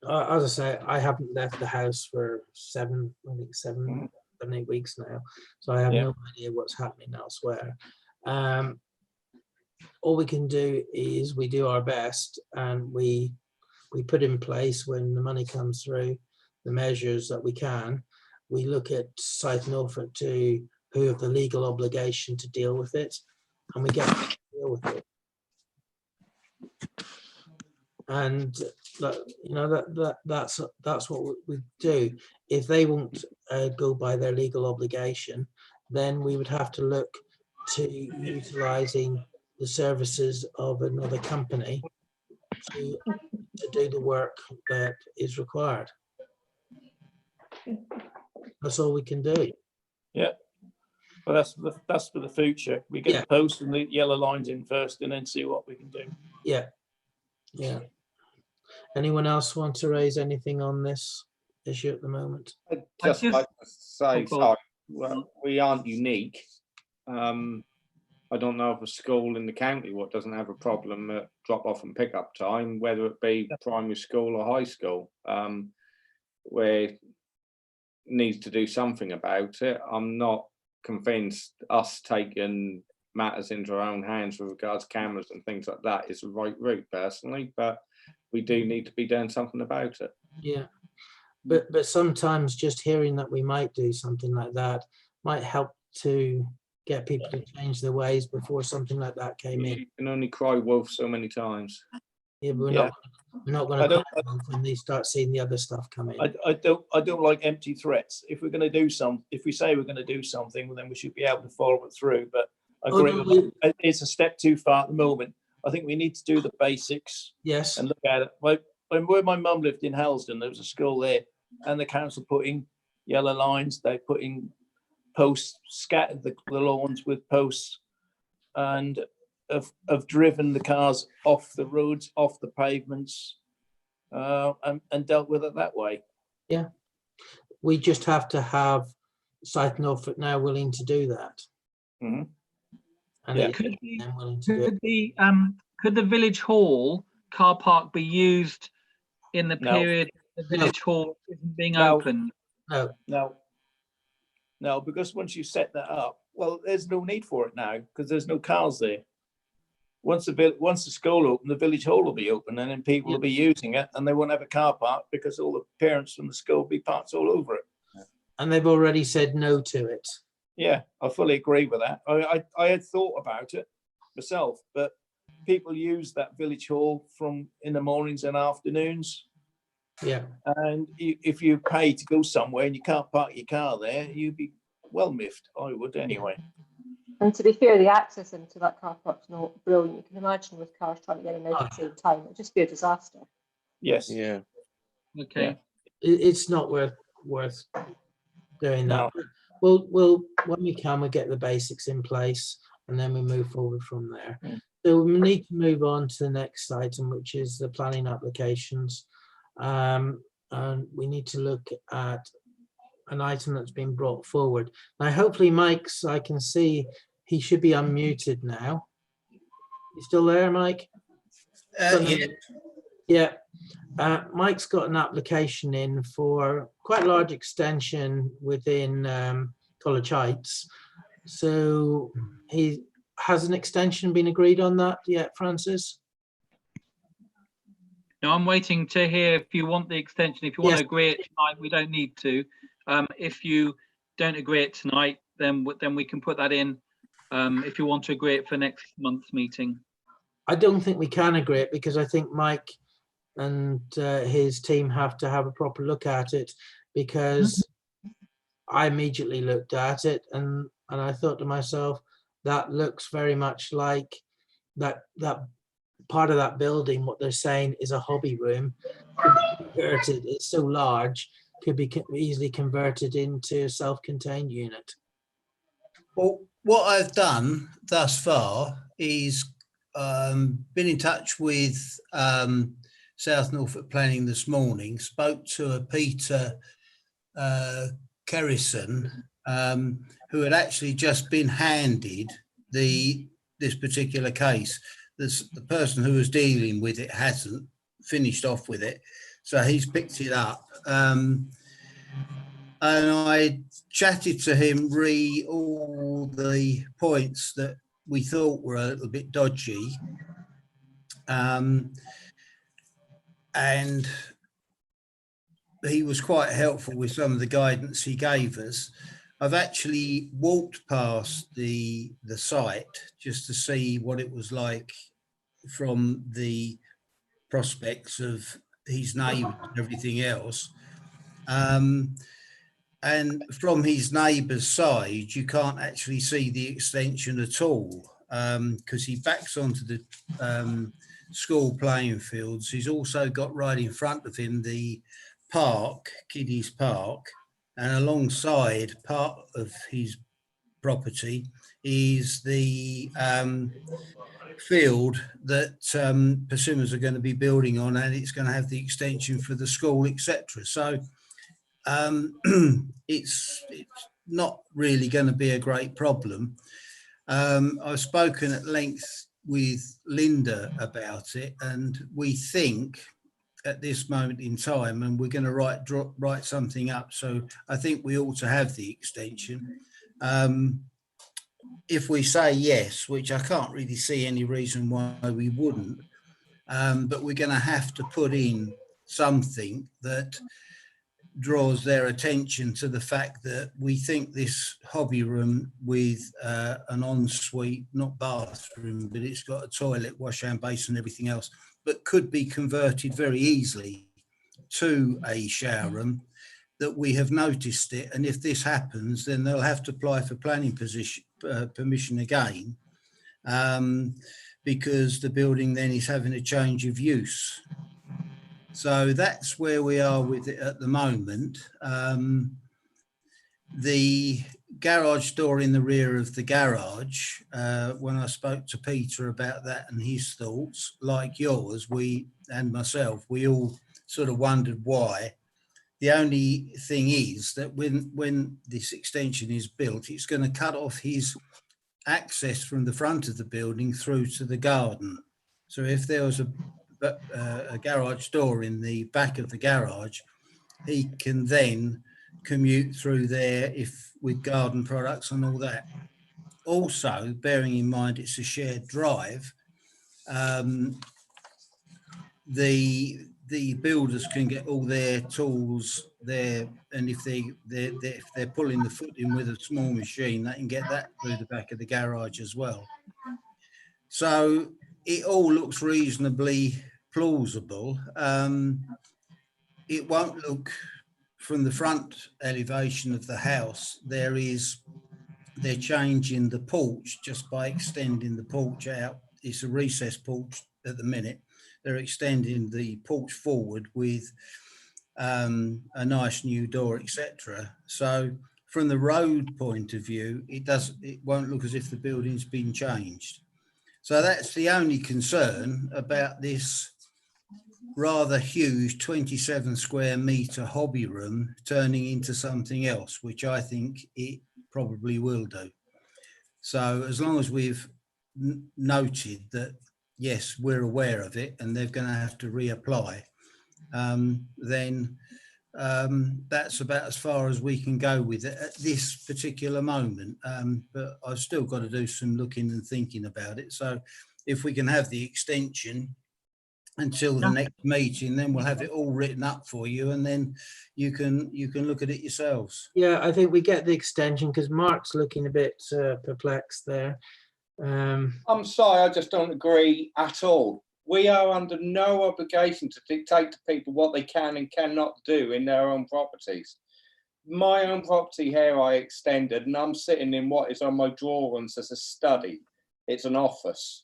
as I say, I haven't left the house for 7, 8 weeks now, so I have no idea what's happening elsewhere. All we can do is we do our best, and we put in place, when the money comes through, the measures that we can. We look at South Norfolk to who have the legal obligation to deal with it, and we get to deal with it. And that's what we do. If they won't go by their legal obligation, then we would have to look to utilising the services of another company to do the work that is required. That's all we can do. Yeah. Well, that's for the future. We get the posts and the yellow lines in first, and then see what we can do. Yeah. Yeah. Anyone else want to raise anything on this issue at the moment? I'd just like to say, sorry, well, we aren't unique. I don't know of a school in the county what doesn't have a problem at drop off and pick up time, whether it be primary school or high school, where needs to do something about it. I'm not convinced us taking matters into our own hands with regards to cameras and things like that is the right route personally, but we do need to be doing something about it. Yeah, but sometimes just hearing that we might do something like that might help to get people to change their ways before something like that came in. You can only cry wolf so many times. Yeah, but we're not going to cry wolf when they start seeing the other stuff come in. I don't like empty threats. If we're going to do if we say we're going to do something, well, then we should be able to follow it through. But I agree it's a step too far at the moment. I think we need to do the basics. Yes. And look at it. Where my mum lived in Helsden, there was a school there, and the council put in yellow lines. They put in posts, scattered the lawns with posts, and have driven the cars off the roads, off the pavements, and dealt with it that way. Yeah. We just have to have South Norfolk now willing to do that. Mm-hmm. And could the village hall car park be used in the period the village hall isn't being opened? No, because once you set that up, well, there's no need for it now because there's no cars there. Once the school open, the village hall will be open, and then people will be using it, and they won't have a car park because all the parents from the school will be parked all over it. And they've already said no to it. Yeah, I fully agree with that. I had thought about it myself, but people use that village hall from in the mornings and afternoons. Yeah. And if you pay to go somewhere and you can't park your car there, you'd be well miffed. I would anyway. And to be fair, the access into that car park's not brilliant. You can imagine with cars trying to get in and out at the same time, it'd just be a disaster. Yes. Yeah. Okay. It's not worth doing that. No. We'll when we can, we get the basics in place, and then we move forward from there. So we need to move on to the next item, which is the planning applications. And we need to look at an item that's been brought forward. Now, hopefully Mike's, I can see he should be unmuted now. You still there, Mike? Yeah. Yeah. Mike's got an application in for quite a large extension within College Heights. So has an extension been agreed on that yet, Francis? No, I'm waiting to hear if you want the extension. If you want Yes. to agree it tonight, we don't need to. If you don't agree it tonight, then we can put that in. If you want to agree it for next month's meeting. I don't think we can agree it because I think Mike and his team have to have a proper look at it, because I immediately looked at it and I thought to myself, that looks very much like that part of that building. What they're saying is a hobby room. Could be converted. It's so large, could be easily converted into a self-contained unit. Well, what I've done thus far is been in touch with South Norfolk Planning this morning, spoke to a Peter Kerrison, who had actually just been handed this particular case. The person who was dealing with it hasn't finished off with it, so he's picked it up. And I chatted to him, all the points that we thought were a little bit dodgy. And he was quite helpful with some of the guidance he gave us. I've actually walked past the site just to see what it was like from the prospects of his neighbours and everything else. And from his neighbour's side, you can't actually see the extension at all, because he backs onto the school playing fields. He's also got right in front of him the park, Kiddies Park, and alongside part of his property is the field that Persimmons are going to be building on, and it's going to have the extension for the school, etc. So it's not really going to be a great problem. I've spoken at length with Linda about it, and we think at this moment in time, and we're going to write something up, so I think we ought to have the extension. If we say yes, which I can't really see any reason why we wouldn't, but we're going to have to put in something that draws their attention to the fact that we think this hobby room with an ensuite, not bathroom, but it's got a toilet, wash hand basin, everything else, but could be converted very easily to a shower room, that we have noticed it. And if this happens, then they'll have to apply for planning permission again, because the building then is having a change of use. So that's where we are with it at the moment. The garage door in the rear of the garage, when I spoke to Peter about that and his thoughts, like yours, and myself, we all sort of wondered why. The only thing is that when this extension is built, it's going to cut off his access from the front of the building through to the garden. So if there was a garage door in the back of the garage, he can then commute through there with garden products and all that. Also, bearing in mind it's a shared drive, the builders can get all their tools there, and if they're pulling the foot in with a small machine, they can get that through the back of the garage as well. So it all looks reasonably plausible. It won't look from the front elevation of the house. They're changing the porch just by extending the porch out. It's a recessed porch at the minute. They're extending the porch forward with a nice new door, etc. So from the road point of view, it won't look as if the building's been changed. So that's the only concern about this rather huge 27 square metre hobby room turning into something else, which I think it probably will do. So as long as we've noted that, yes, we're aware of it and they're going to have to reapply, then that's about as far as we can go with it at this particular moment. But I've still got to do some looking and thinking about it. So if we can have the extension until the next meeting, then we'll have it all written up for you, and then you can look at it yourselves. Yeah, I think we get the extension because Mark's looking a bit perplexed there. I'm sorry, I just don't agree at all. We are under no obligation to dictate to people what they can and cannot do in their own properties. My own property here I extended, and I'm sitting in what is on my drawings as a study. It's an office.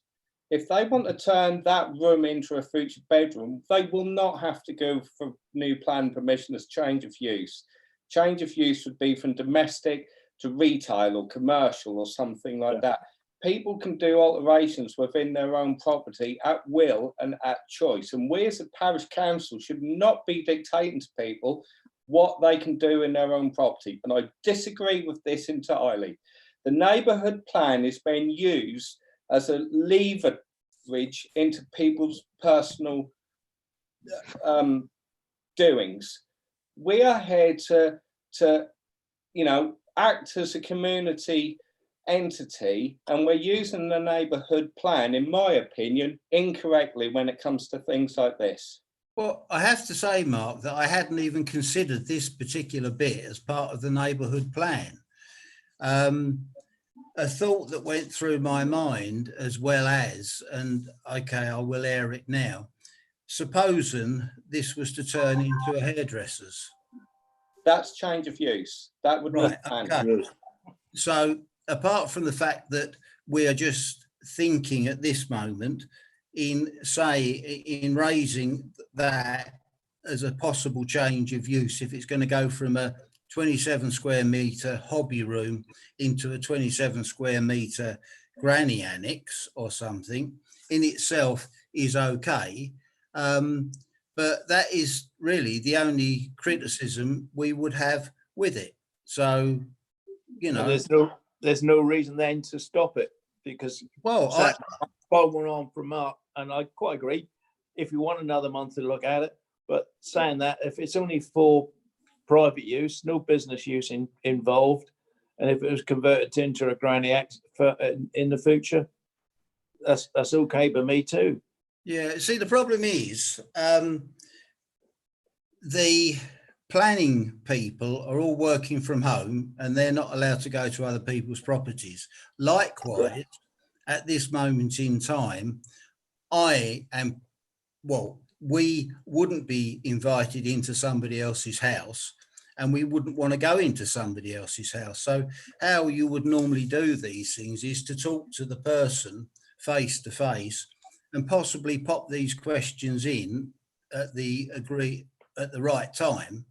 If they want to turn that room into a future bedroom, they will not have to go for new plan permission as change of use. Change of use would be from domestic to retail or commercial or something like that. People can do alterations within their own property at will and at choice. And we as a parish council should not be dictating to people what they can do in their own property. And I disagree with this entirely. The neighbourhood plan is being used as a leverage into people's personal doings. We are here to act as a community entity, and we're using the neighbourhood plan, in my opinion, incorrectly when it comes to things like this. Well, I have to say, Mark, that I hadn't even considered this particular bit as part of the neighbourhood plan. A thought that went through my mind as well as, and okay, I will air it now, supposing this was to turn into a hairdresser's. That's change of use. That would right. Not okay. So apart from the fact that we are just thinking at this moment in raising that as a possible change of use, if it's going to go from a 27 square metre hobby room into a 27 square metre granny annex or something, in itself is okay. But that is really the only criticism we would have with it. So, there's no reason then to stop it, because following on from Mark, and I quite agree, if you want another month to look at it, but saying that if it's only for private use, no business use involved, and if it was converted into a granny act in the future, that's okay by me too. Yeah, see, the problem is the planning people are all working from home and they're not allowed to go to other people's properties. Likewise, at this moment in time, we wouldn't be invited into somebody else's house, and we wouldn't want to go into somebody else's house. So how you would normally do these things is to talk to the person face to face and possibly pop these questions in at the right time.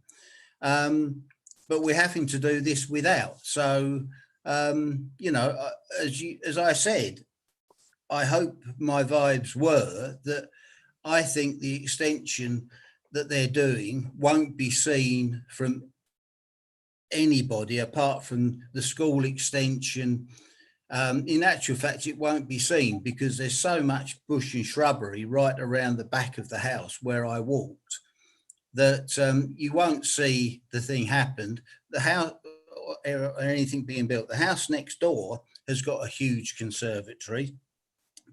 But we're having to do this without. So, as I said, I hope my vibes were that I think the extension that they're doing won't be seen from anybody apart from the school extension. In actual fact, it won't be seen because there's so much bush and shrubbery right around the back of the house where I walked that you won't see the thing happen. The house or anything being built. The house next door has got a huge conservatory,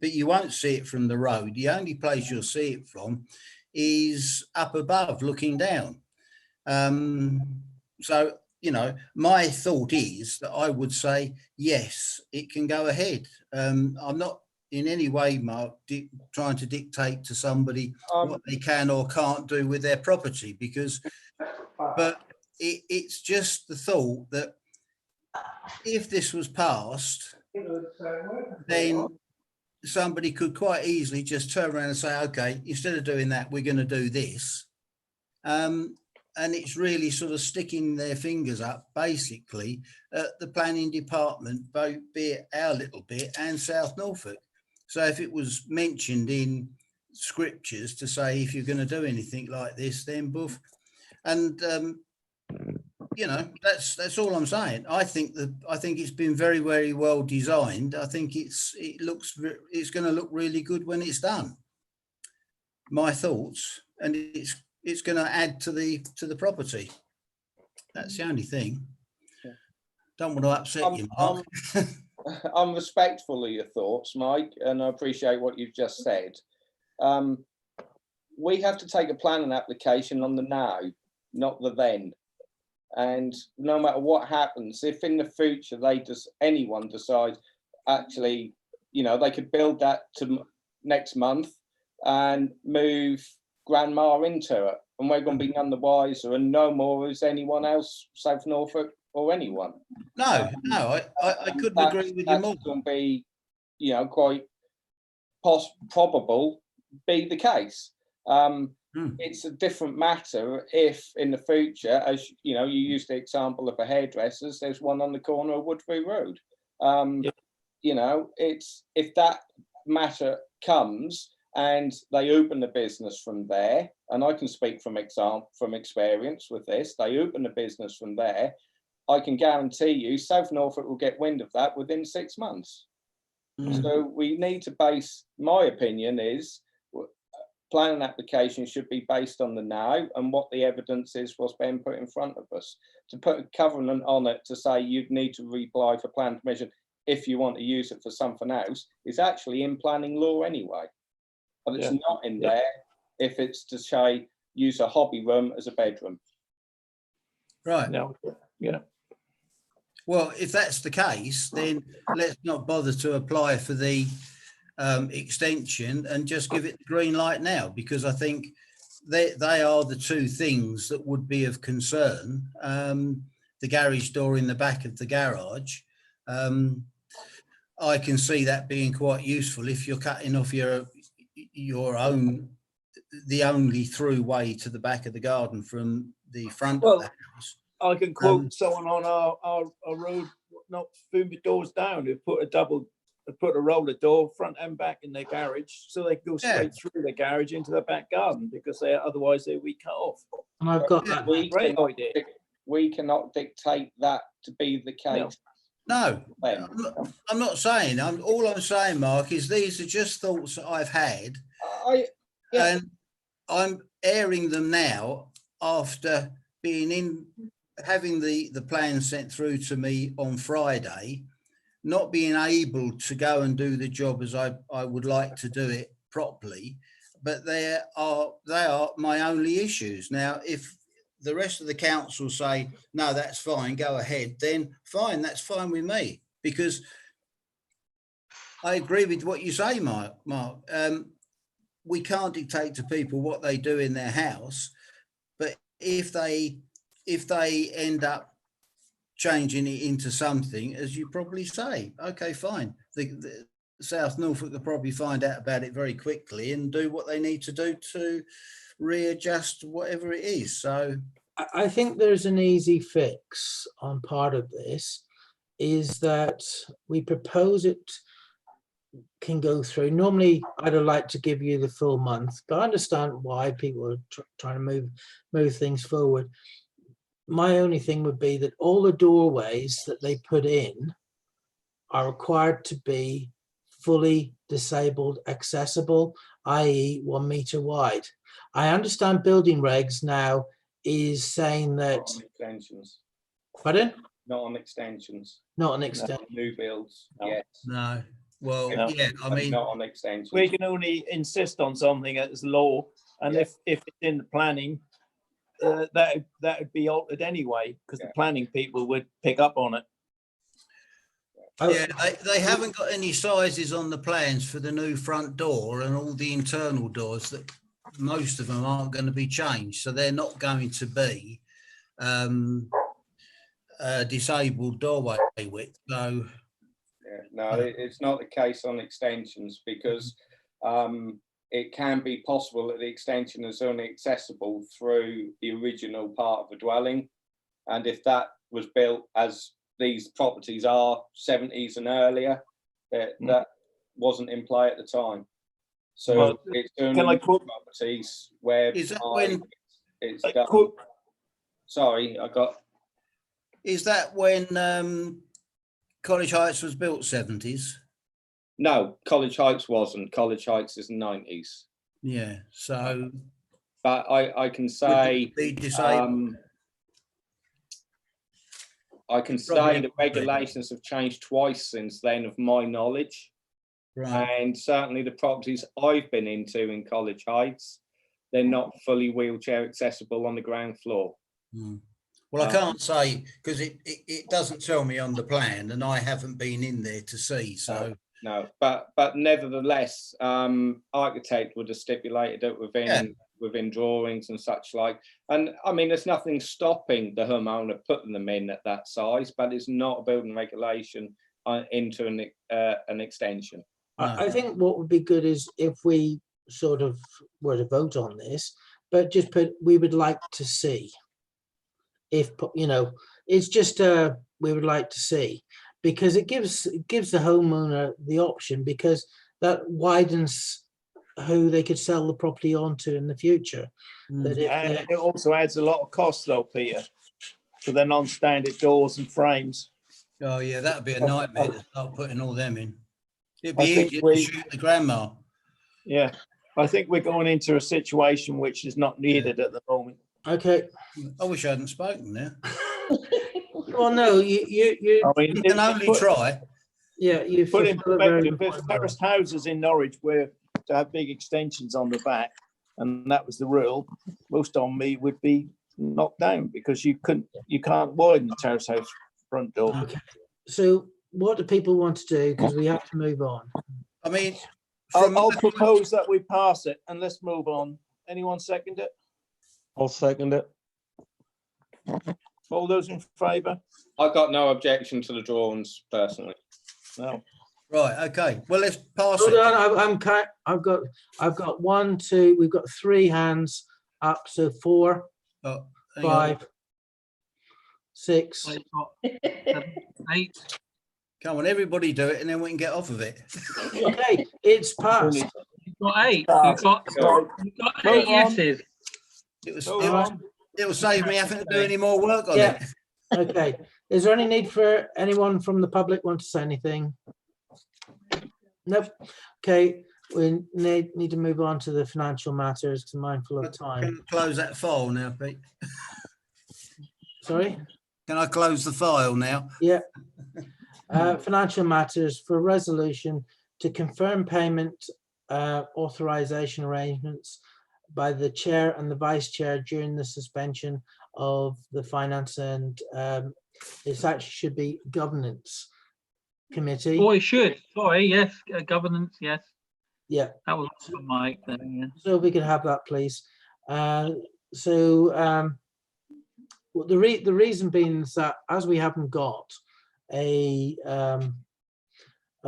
but you won't see it from the road. The only place you'll see it from is up above looking down. So, my thought is that I would say, yes, it can go ahead. I'm not in any way, Mark, trying to dictate to somebody what they can or can't do with their property, because, but it's just the thought that if this was passed, then somebody could quite easily just turn around and say, okay, instead of doing that, we're going to do this. And it's really sort of sticking their fingers up, basically, at the planning department, both be it our little bit and South Norfolk. So if it was mentioned in scriptures to say, if you're going to do anything like this, then boof. And, you know, that's all I'm saying. I think it's been very, very well designed. I think it's going to look really good when it's done. My thoughts, and it's going to add to the property. That's the only thing. Don't want to upset you, Mark. I'm respectful of your thoughts, Mike, and I appreciate what you've just said. We have to take a planning application on the now, not the then. And no matter what happens, if in the future anyone decides, actually, you know, they could build that to next month and move grandma into it, and we're going to be none the wiser, and no more is anyone else, South Norfolk or anyone. No, I couldn't agree with you more. That's going to be, you know, quite probable be the case. It's a different matter if in the future, as you know, you used the example of a hairdresser's, there's one on the corner of Woodbury Road. You know, it's if that matter comes and they open the business from there, and I can speak from experience with this, they open the business from there, I can guarantee you South Norfolk will get wind of that within 6 months. So we need to base, my opinion is, planning application should be based on the now and what the evidence is what's being put in front of us. To put a covenant on it to say you'd need to reapply for plan permission if you want to use it for something else is actually in planning law anyway. But it's not in there if it's to say use a hobby room as a bedroom. Right. No. Yeah. Well, if that's the case, then let's not bother to apply for the extension and just give it the green light now, because I think they are the two things that would be of concern. The garage door in the back of the garage, I can see that being quite useful if you're cutting off the only through way to the back of the garden from the front of the house. I can quote someone on our road, not Fumba doors down, who put a roller door front and back in their garage, so they can go straight through the garage into the back garden, because otherwise they would be cut off. And I've got that. Great idea. We cannot dictate that to be the case. No, I'm not saying. All I'm saying, Mark, is these are just thoughts that I've had, and I'm airing them now after having the plan sent through to me on Friday, not being able to go and do the job as I would like to do it properly. But they are my only issues. Now, if the rest of the council say, no, that's fine, go ahead, then fine, that's fine with me, because I agree with what you say, Mark. We can't dictate to people what they do in their house, but if they end up changing it into something, as you probably say, okay, fine. The South Norfolk will probably find out about it very quickly and do what they need to do to readjust whatever it is. So I think there's an easy fix on part of this, is that we propose it can go through. Normally, I'd have liked to give you the full month, but I understand why people are trying to move things forward. My only thing would be that all the doorways that they put in are required to be fully disabled accessible, i.e. 1 meter wide. I understand building regs now is saying that. Not on extensions. Pardon? Not on extensions. Not on extensions. New builds. No. Yes. no. Well, No. yeah, I mean, not on extensions. We can only insist on something as law, and if it's in the planning, that would be altered anyway, because the planning people would pick up on it. Yeah, they haven't got any sizes on the plans for the new front door and all the internal doors. That most of them aren't going to be changed, so they're not going to be disabled doorway width. So Yeah, no, it's not the case on extensions because it can be possible that the extension is only accessible through the original part of the dwelling. And if that was built as these properties are 70s and earlier, that wasn't in play at the time. So Well, it's can only I quote- properties where is that when? it's I done. quote- Sorry, I got. Is that when College Heights was built 70s? No, College Heights wasn't. College Heights is 90s. Yeah. So But I can say be disabled. I can Probably say the regulations have changed twice since then, of my knowledge. Right. And certainly the properties I've been into in College Heights, they're not fully wheelchair accessible on the ground floor. Well, I can't say because it doesn't tell me on the plan, and I haven't been in there to see. So no, but nevertheless, architect would have stipulated it within drawings and such like. And I mean, there's nothing stopping the homeowner putting them in at that size, but it's not a building regulation into an extension. I think what would be good is if we sort of were to vote on this, but just put, we would like to see. If, you know, it's just we would like to see, because it gives the homeowner the option, because that widens who they could sell the property onto in the future. That And it also adds a lot of cost though, Peter, for the non-standard doors and frames. Oh yeah, that would be a nightmare to start putting all them in. It'd I be think easier to shoot the grandma. Yeah, I think we're going into a situation which is not needed at the moment. Okay. I wish I hadn't spoken there. Well, no, you I mean, you can only try. Yeah, you put in fulfill a very perspective. There's important role. terraced houses in Norwich where to have big extensions on the back, and that was the rule. Most on me would be knocked down because you can't widen the terrace house front door. Okay. So what do people want to do? Because we have to move on. I mean, I'll propose that we pass it and let's move on. Anyone second it? I'll second it. All those in favour? I've got no objection to the drawings personally. No. Right. Okay. Well, let's pass Hold it. on, I've got 1, 2. We've got 3 hands up. So 4, Oh, 5, 6. 8. Come on, everybody do it, and then we can get off of it. Okay, it's passed. You've got 8. You've got 8 yeses. It'll save me having to do any more work on Yeah. it. Okay. Is there any need for anyone from the public want to say anything? Nope. Okay. We need to move on to the financial matters, to mindful of time. Can I close that file now, Pete? Sorry? Can I close the file now? Yeah. Financial matters for resolution to confirm payment authorization arrangements by the chair and the vice chair during the suspension of the finance and this actually should be governance committee. Oh, it should. Sorry, yes, governance, yes. Yeah. That was Mike there, yeah. So we could have that, please. Well, the reason being is that as we haven't got a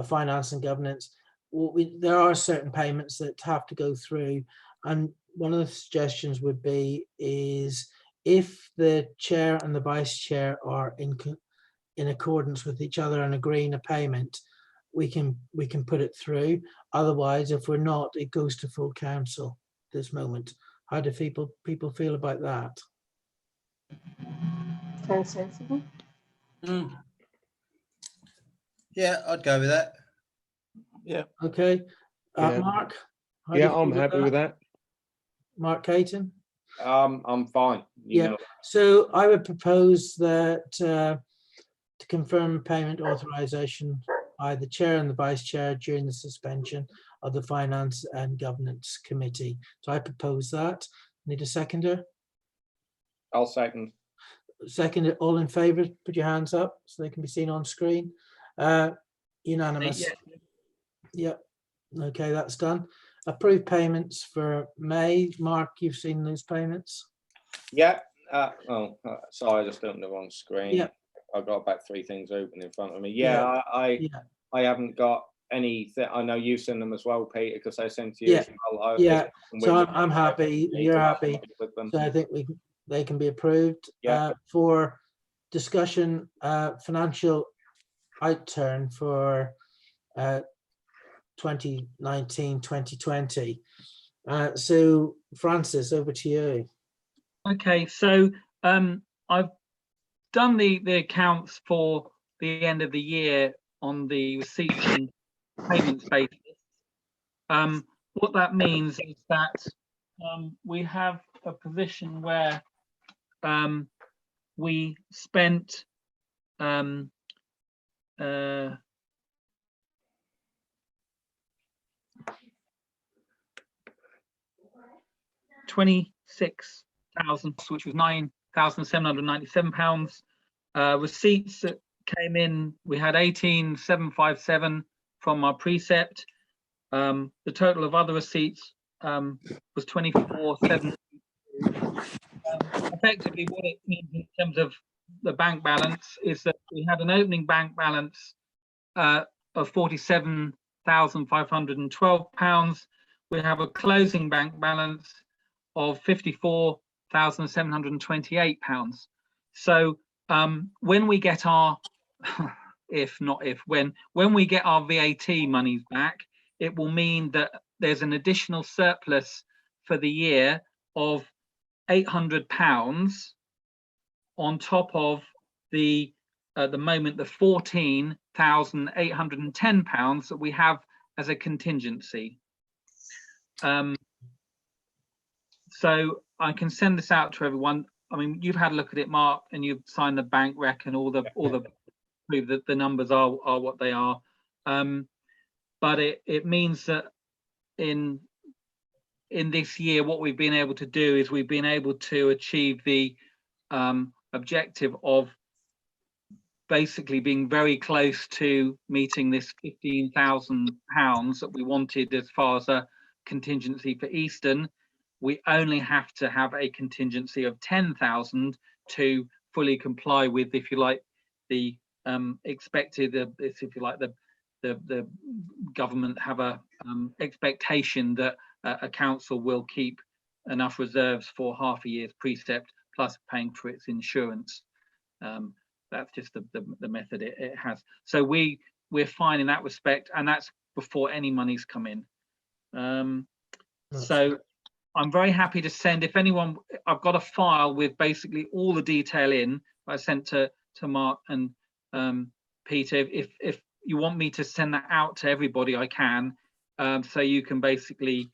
finance and governance, there are certain payments that have to go through, and one of the suggestions would be is if the chair and the vice chair are in accordance with each other and agreeing a payment, we can put it through. Otherwise, if we're not, it goes to full council at this moment. How do people feel about that? Sounds sensible. Yeah, I'd go with that. Yeah. Okay. Yeah. Mark? how do Yeah, you I'm feel happy with that. Mark Caton? I'm fine. You know. So I would propose that to confirm payment authorization by the chair and the vice chair during the suspension of the finance and governance committee. So I propose that. Need a seconder? I'll second. Second, all in favor, put your hands up so they can be seen on screen. Unanimous. Yeah. Yep. Okay, that's done. Approved payments for May. Mark, you've seen those payments? Yeah. Sorry, I just opened the wrong screen. Yeah. I've got about 3 things open in front of me. Yeah. I haven't got anything. I know you've seen them as well, Peter, because I sent you. Yeah. As well. Yeah. So I'm happy. You're happy. So I think they can be approved. Yeah. For discussion, financial outturn for 2019-2020. So Francis, over to you. Okay, so I've done the accounts for the end of the year on the receipts and payments basis. What that means is that we have a position where we spent £26,000, which was £9,797. Receipts that came in, we had 18,757 from our precept. The total of other receipts was 24,700. Effectively, what it means in terms of the bank balance is that we had an opening bank balance of £47,512. We have a closing bank balance of £54,728. So when we get our, when we get our VAT monies back, it will mean that there's an additional surplus for the year of £800 on top of the at the moment the £14,810 that we have as a contingency. So I can send this out to everyone. I mean, you've had a look at it, Mark, and you've signed the bank rec and all the prove that the numbers are what they are. But it means that in this year, what we've been able to do is we've been able to achieve the objective of basically being very close to meeting this £15,000 that we wanted as far as a contingency for Easton. We only have to have a contingency of 10,000 to fully comply with, if you like, the expected, if you like, the government have a expectation that a council will keep enough reserves for half a year's precept plus paying for its insurance. That's just the method it has. So we're fine in that respect, and that's before any money's come in. So I'm very happy to send, if anyone, I've got a file with basically all the detail in. I sent to Mark and Peter. If you want me to send that out to everybody, I can. So you can basically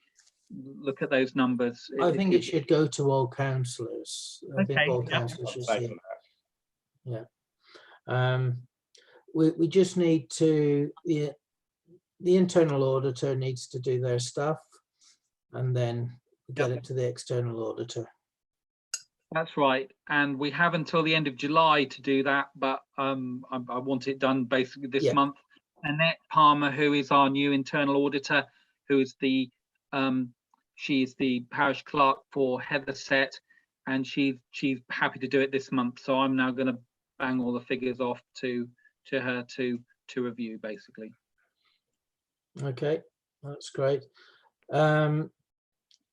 look at those numbers. I think it should go to all councillors. I think all yeah. councillors should see it. Yeah. We just need to, the internal auditor needs to do their stuff, and then get it to the external auditor. That's right, and we have until the end of July to do that, but I want it done basically this month. Annette Palmer, who is our new internal auditor, who is the she's the parish clerk for Heatherset, and she's happy to do it this month. So I'm now going to bang all the figures off to her to review, basically. Okay, that's great.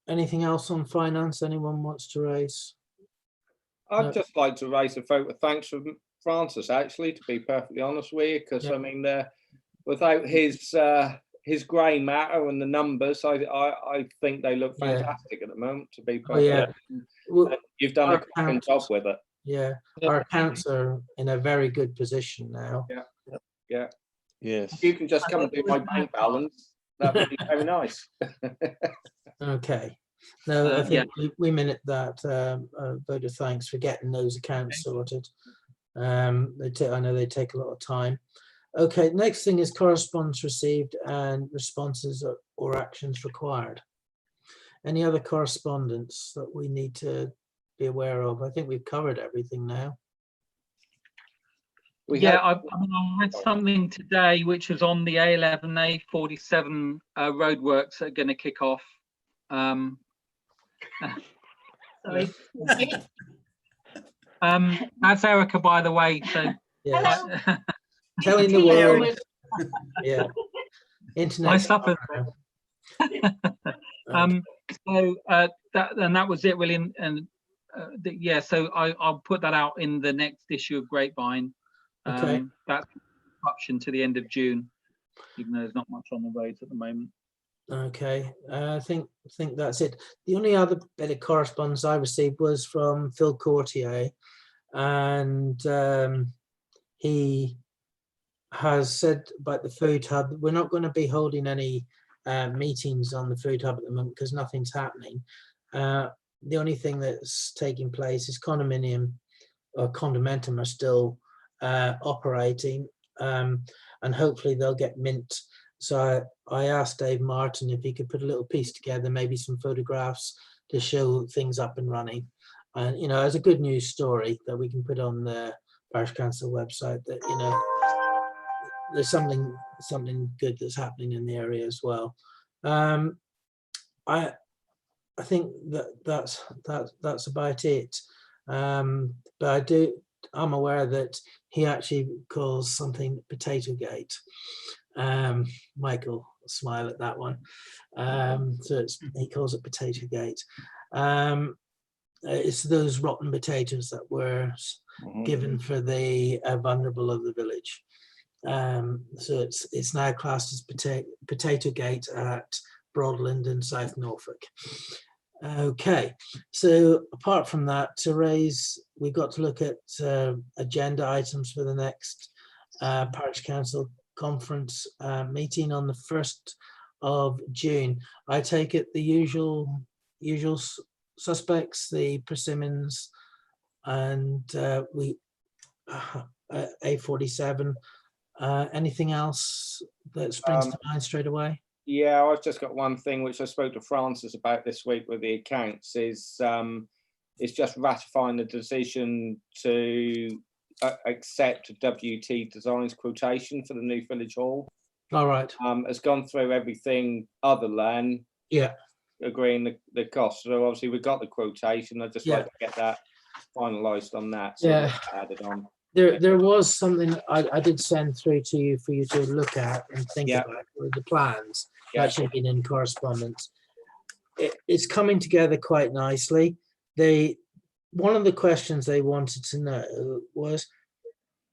Anything else on finance anyone wants to raise? I'd just like to raise a vote of thanks from Francis, actually, to be perfectly honest with you, because I mean, without his grey matter and the numbers, I think they look fantastic at the moment. To be perfect, you've done a cracking job with it. Yeah, our accounts are in a very good position now. Yeah. Yes. If you can just come and do my bank balance, that would be very nice. Okay. No, I think we minute that vote of thanks for getting those accounts sorted. I know they take a lot of time. Okay, next thing is correspondence received and responses or actions required. Any other correspondence that we need to be aware of? I think we've covered everything now. Yeah, I mean, I had something today which was on the A11, A47 roadworks that are going to kick off. Sorry. That's Erica, by the way. So Yes. Telling the word. Yeah. Internet. I suffered. So that was it, really, and yeah. So I'll put that out in the next issue of Grapevine. Okay. That's option to the end of June, even though there's not much on the roads at the moment. Okay, I think that's it. The only other bit of correspondence I received was from Phil Courtier, and he has said about the food hub, we're not going to be holding any meetings on the food hub at the moment because nothing's happening. The only thing that's taking place is condominium or condomentum are still operating, and hopefully they'll get mint. So I asked Dave Martin if he could put a little piece together, maybe some photographs to show things up and running. And, you know, as a good news story that we can put on the Parish Council website that, you know, there's something good that's happening in the area as well. I think that's about it. But I'm aware that he actually calls something Potato Gate. Michael will smile at that one. So he calls it Potato Gate. It's those rotten potatoes that were given for the vulnerable of the village. So it's now classed as Potato Gate at Broadland and South Norfolk. Okay, so apart from that, Therese, we've got to look at agenda items for the next Parish Council conference meeting on the 1st of June. I take it the usual suspects, the persimmons and A47. Anything else that springs to mind straight away? Yeah, I've just got one thing which I spoke to Francis about this week with the accounts is just ratifying the decision to accept WT Designs quotation for the new village hall. All right. Has gone through everything other than agreeing the cost. So obviously we've got the quotation. I'd just like to get that finalised on that. So added on. There was something I did send through to you for you to look at and think about with the plans. Actually been in correspondence. It's coming together quite nicely. One of the questions they wanted to know was,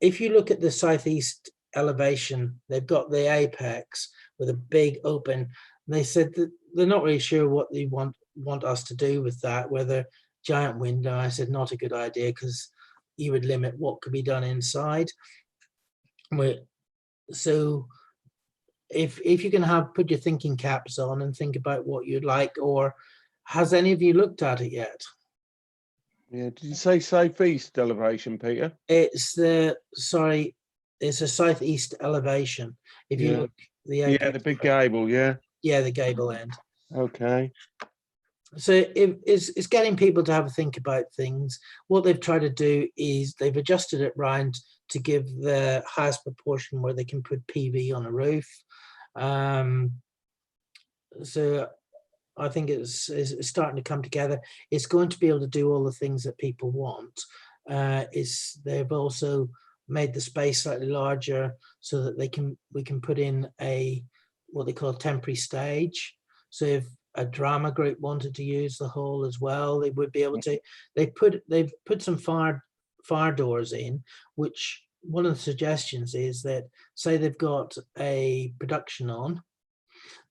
if you look at the southeast elevation, they've got the apex with a big open. They said that they're not really sure what they want us to do with that, whether giant window. I said not a good idea because you would limit what could be done inside. So if you can put your thinking caps on and think about what you'd like, or has any of you looked at it yet? Yeah, did you say southeast elevation, Peter? It's a southeast elevation. If you look, the big gable, the gable end. Okay. So it's getting people to have a think about things. What they've tried to do is they've adjusted it round to give the highest proportion where they can put PV on a roof. So I think it's starting to come together. It's going to be able to do all the things that people want. They've also made the space slightly larger so that we can put in what they call a temporary stage. So if a drama group wanted to use the hall as well, they would be able to. They've put some fire doors in, which one of the suggestions is that, say they've got a production on,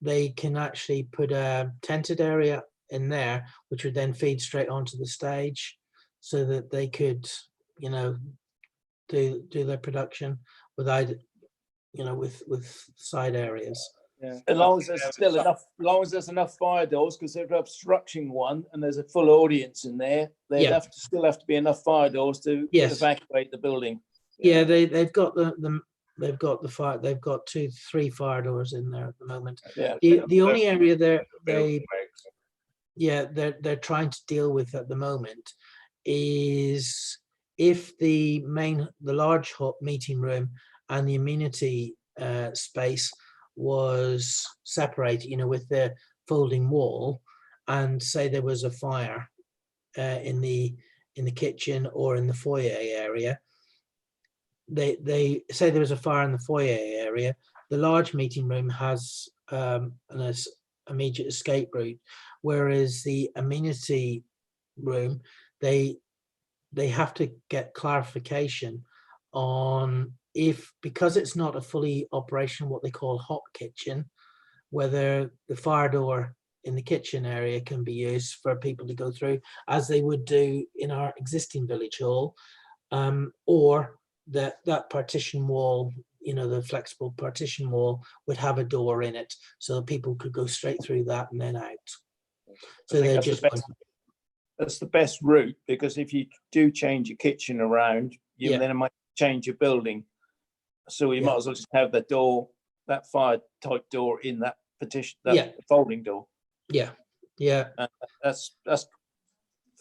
they can actually put a tented area in there, which would then feed straight onto the stage, so that they could, do their production without, with side areas. Yeah. As long as there's enough fire doors, because if they're obstructing one and there's a full audience in there, there'd still have to be enough fire doors to evacuate the building. Yeah, they've got they've got 3 fire doors in there at the moment. Yeah. The only area they're trying to deal with at the moment is if the large meeting room and the amenity space was separated, you know, with the folding wall, and say there was a fire in the kitchen or in the foyer area, they say there was a fire in the foyer area, the large meeting room has an immediate escape route, whereas the amenity room, they have to get clarification on if, because it's not a fully operational, what they call hot kitchen, whether the fire door in the kitchen area can be used for people to go through as they would do in our existing village hall, or that partition wall, you know, the flexible partition wall would have a door in it so that people could go straight through that and then out. So they're just that's the best route, because if you do change your kitchen around, you Yeah. then might change your building. So you Yeah. might as well just have the door, that fire type door in that partition, that Yeah. folding door. Yeah, yeah. That's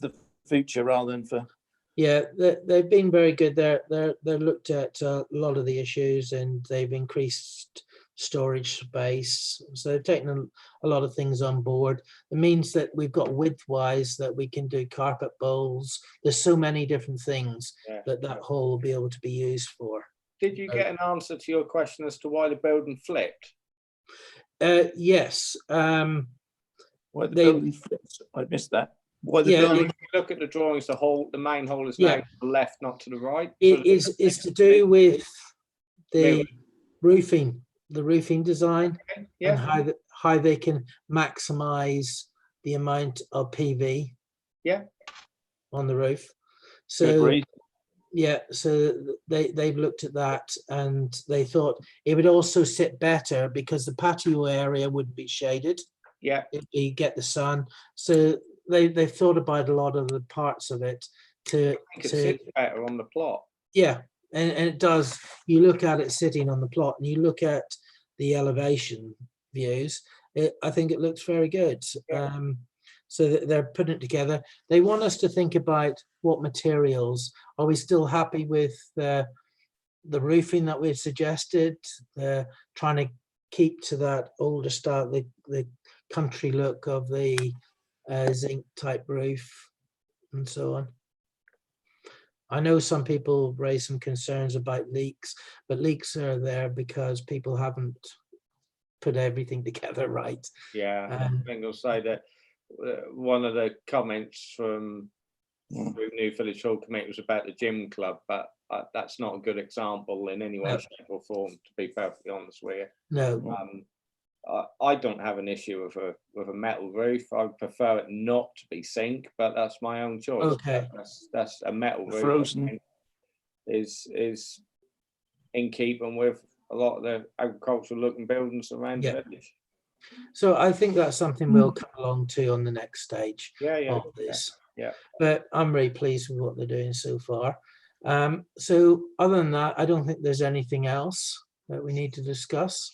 the future rather than for. Yeah, they've been very good. They're looked at a lot of the issues, and they've increased storage space. So they've taken a lot of things on board. It means that we've got width-wise that we can do carpet bowls. There's so many different things that hall will be able to be used for. Did you get an answer to your question as to why the building flipped? Yes. Why the building flips? I missed that. Why the building? If you look at the drawings, the main hall is now to the left, not to the right. It is to do with the roofing design, and how they can maximize the amount of PV on the roof. So yeah, so they've looked at that, and they thought it would also sit better because the patio area would be shaded. Yeah, you get the sun. So they've thought about a lot of the parts of it to sit better on the plot. Yeah, and it does. You look at it sitting on the plot, and you look at the elevation views. I think it looks very good. So that they're putting it together. They want us to think about what materials. Are we still happy with the roofing that we've suggested? Trying to keep to that older style, the country look of the zinc type roof and so on. I know some people raise some concerns about leaks, but leaks are there because people haven't put everything together right. Yeah, I think I'll say that one of the comments from the New Village Hall Committee was about the gym club, but that's not a good example in any way, shape or form, to be perfectly honest with you. No. I don't have an issue with a metal roof. I prefer it not to be zinc, but that's my own choice. Okay. That's a metal roof. Frozen is in keeping with a lot of the agricultural looking buildings around the village. So I think that's something we'll come along to on the next stage of this. Yeah. But I'm very pleased with what they're doing so far. So other than that, I don't think there's anything else that we need to discuss.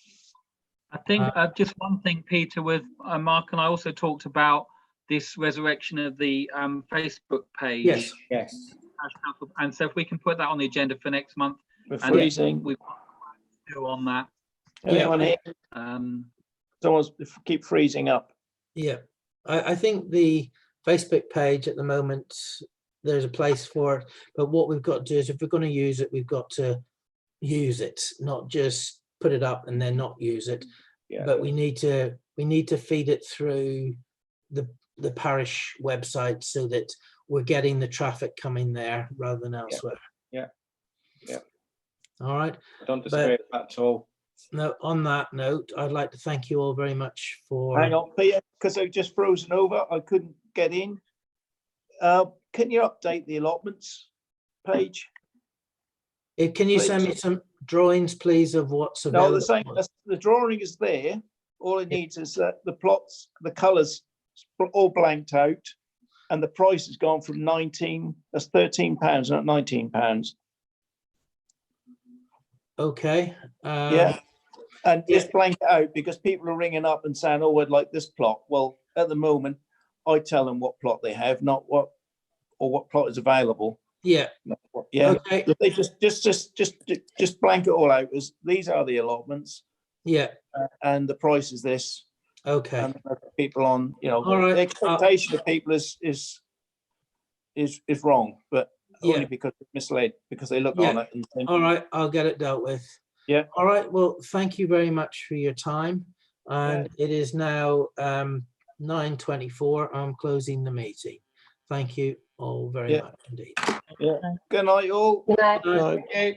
I think just one thing, Peter, with Mark and I also talked about this resurrection of the Facebook page. Yes. And so if we can put that on the agenda for next month. We're freezing. We've still on that. Anyone here? Someone's keep freezing up. Yeah. I think the Facebook page at the moment, there's a place for it. But what we've got to do is, if we're going to use it, we've got to use it, not just put it up and then not use it. But we need to feed it through the parish website so that we're getting the traffic coming there rather than elsewhere. Yeah. All right. I don't disagree with that at all. No, on that note, I'd like to thank you all very much for. Hang on, Peter, because I've just frozen over. I couldn't get in. Can you update the allotments page? Can you send me some drawings, please, of what's available? No, the drawing is there. All it needs is the plots, the colours all blanked out, and the price has gone from that's £13, not £19. Okay. And just blank it out, because people are ringing up and saying, "Oh, I'd like this plot." Well, at the moment, I tell them what plot they have, not what plot is available. Yeah. Yeah. Okay. If they just blank it all out as these are the allotments Yeah. and the price is this. Okay. And people on, you know, All right. the expectation of people is wrong, but only Yeah. because it's misled, because they look Yeah. on it and think, All right. I'll get it dealt with. yeah. All right. Well, thank you very much for your time. And it is now 9:24. I'm closing the meeting. Thank you all very much indeed. Yeah. Good night, all. Good night. Thank you.